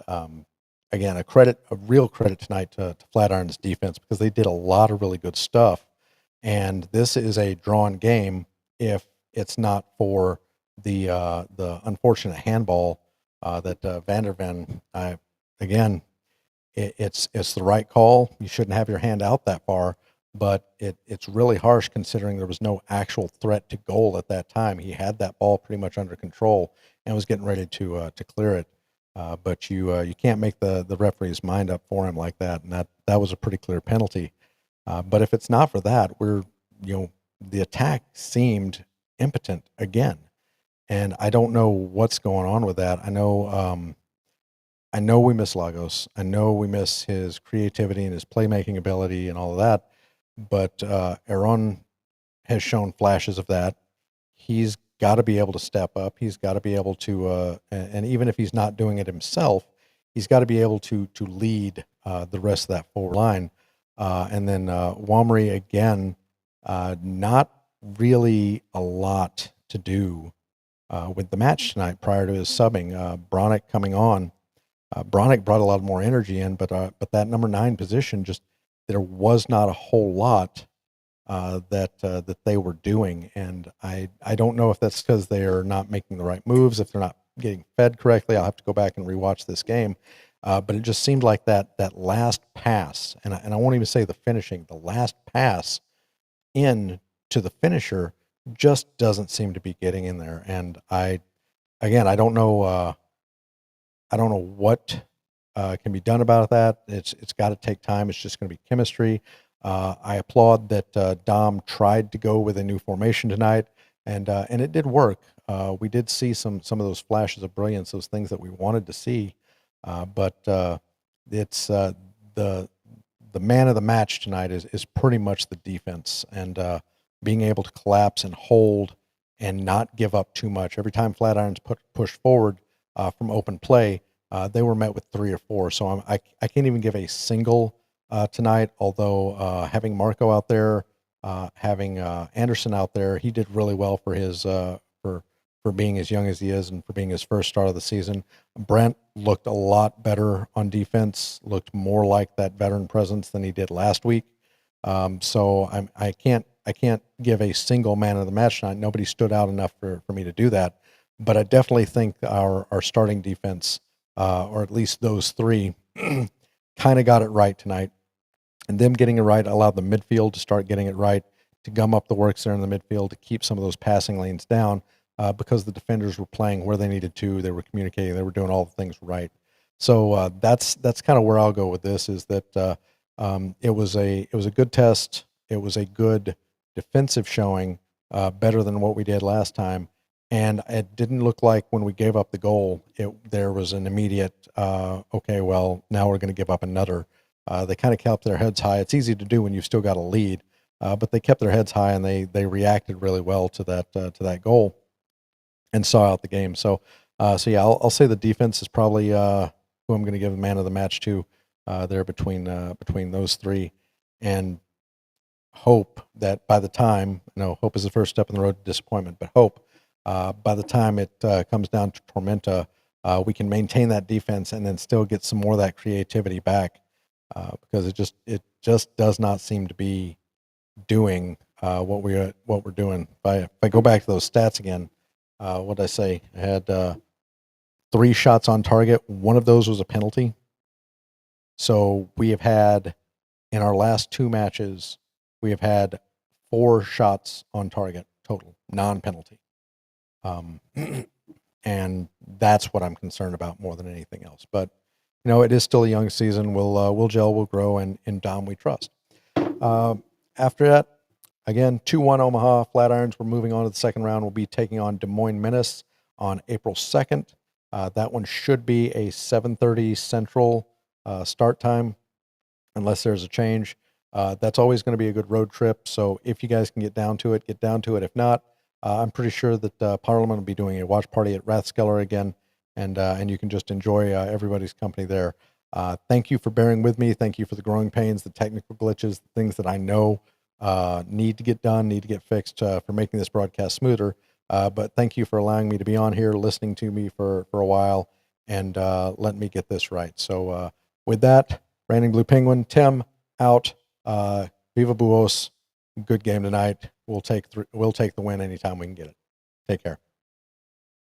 S1: again, a real credit tonight to Flatiron's defense because they did a lot of really good stuff. And this is a drawn game if it's not for the unfortunate handball that Vanderven. Again, it's the right call. You shouldn't have your hand out that far, but it's really harsh considering there was no actual threat to goal at that time. He had that ball pretty much under control and was getting ready to clear it. But you can't make the referee's mind up for him like that, and that was a pretty clear penalty. But if it's not for that, the attack seemed impotent again, and I don't know what's going on with that. I know we miss Lagos. I know we miss his creativity and his playmaking ability and all of that. But Aaron has shown flashes of that. He's got to be able to step up. He's got to be able to, and even if he's not doing it himself, he's got to be able to lead the rest of that forward line. And then Wamri again, not really a lot to do with the match tonight prior to his subbing. Bronick coming on. Bronick brought a lot more energy in, but that number 9 position just there was not a whole lot that they were doing, and I don't know if that's because they are not making the right moves, if they're not getting fed correctly. I'll have to go back and rewatch this game, but it just seemed like that last pass, and I won't even say the finishing, the last pass in to the finisher just doesn't seem to be getting in there, and again, I don't know what can be done about that. It's got to take time. It's just going to be chemistry. I applaud that Dom tried to go with a new formation tonight, and it did work. We did see some of those flashes of brilliance, those things that we wanted to see, but it's the the man of the match tonight is pretty much the defense and being able to collapse and hold and not give up too much. Every time Flatirons push forward from open play, they were met with 3 or 4. So I can't even give a single tonight. Although having Marco out there, having Anderson out there, he did really well for his for being as young as he is and for being his first start of the season. Brent looked a lot better on defense, looked more like that veteran presence than he did last week. So I can't give a single man of the match tonight. Nobody stood out enough for me to do that. But I definitely think our starting defense, or at least those three, kind of got it right tonight. And them getting it right allowed the midfield to start getting it right, to gum up the works there in the midfield, to keep some of those passing lanes down, because the defenders were playing where they needed to. They were communicating. They were doing all the things right. So that's kind of where I'll go with this. Is that it was a good test. It was a good defensive showing, better than what we did last time. And it didn't look like when we gave up the goal, there was an immediate, okay, well, now we're going to give up another. They kind of kept their heads high. It's easy to do when you've still got a lead, but they kept their heads high and they reacted really well to that goal and saw out the game. So yeah, I'll say the defense is probably who I'm going to give the man of the match to there between those three, and hope that by the time, hope is the first step in the road to disappointment, but hope by the time it comes down to Tormenta, we can maintain that defense and then still get some more of that creativity back, because it just does not seem to be doing what we're doing. If I go back to those stats again, what did I say? I had 3 shots on target. One of those was a penalty. So we have had, in our last 2 matches, we have had 4 shots on target total, non-penalty. And that's what I'm concerned about more than anything else. But it is still a young season. We'll gel, we'll grow, and in Dom we trust. After that, again, 2-1 Omaha Flatirons. We're moving on to the second round. We'll be taking on Des Moines Menace on April 2nd. That one should be a 7:30 Central start time, unless there's a change. That's always going to be a good road trip. So if you guys can get down to it, get down to it. If not, I'm pretty sure that Parliament will be doing a watch party at Rathskeller again, and you can just enjoy everybody's company there. Thank you for bearing with me. Thank you for the growing pains, the technical glitches, the things that I know need to get done, need to get fixed, for making this broadcast smoother. But thank you for allowing me to be on here, listening to me for a while, and letting me get this right. So with that, Ranting Blue Penguin, Tim out. Viva Buos. Good game tonight. We'll take the win anytime we can get it. Take care.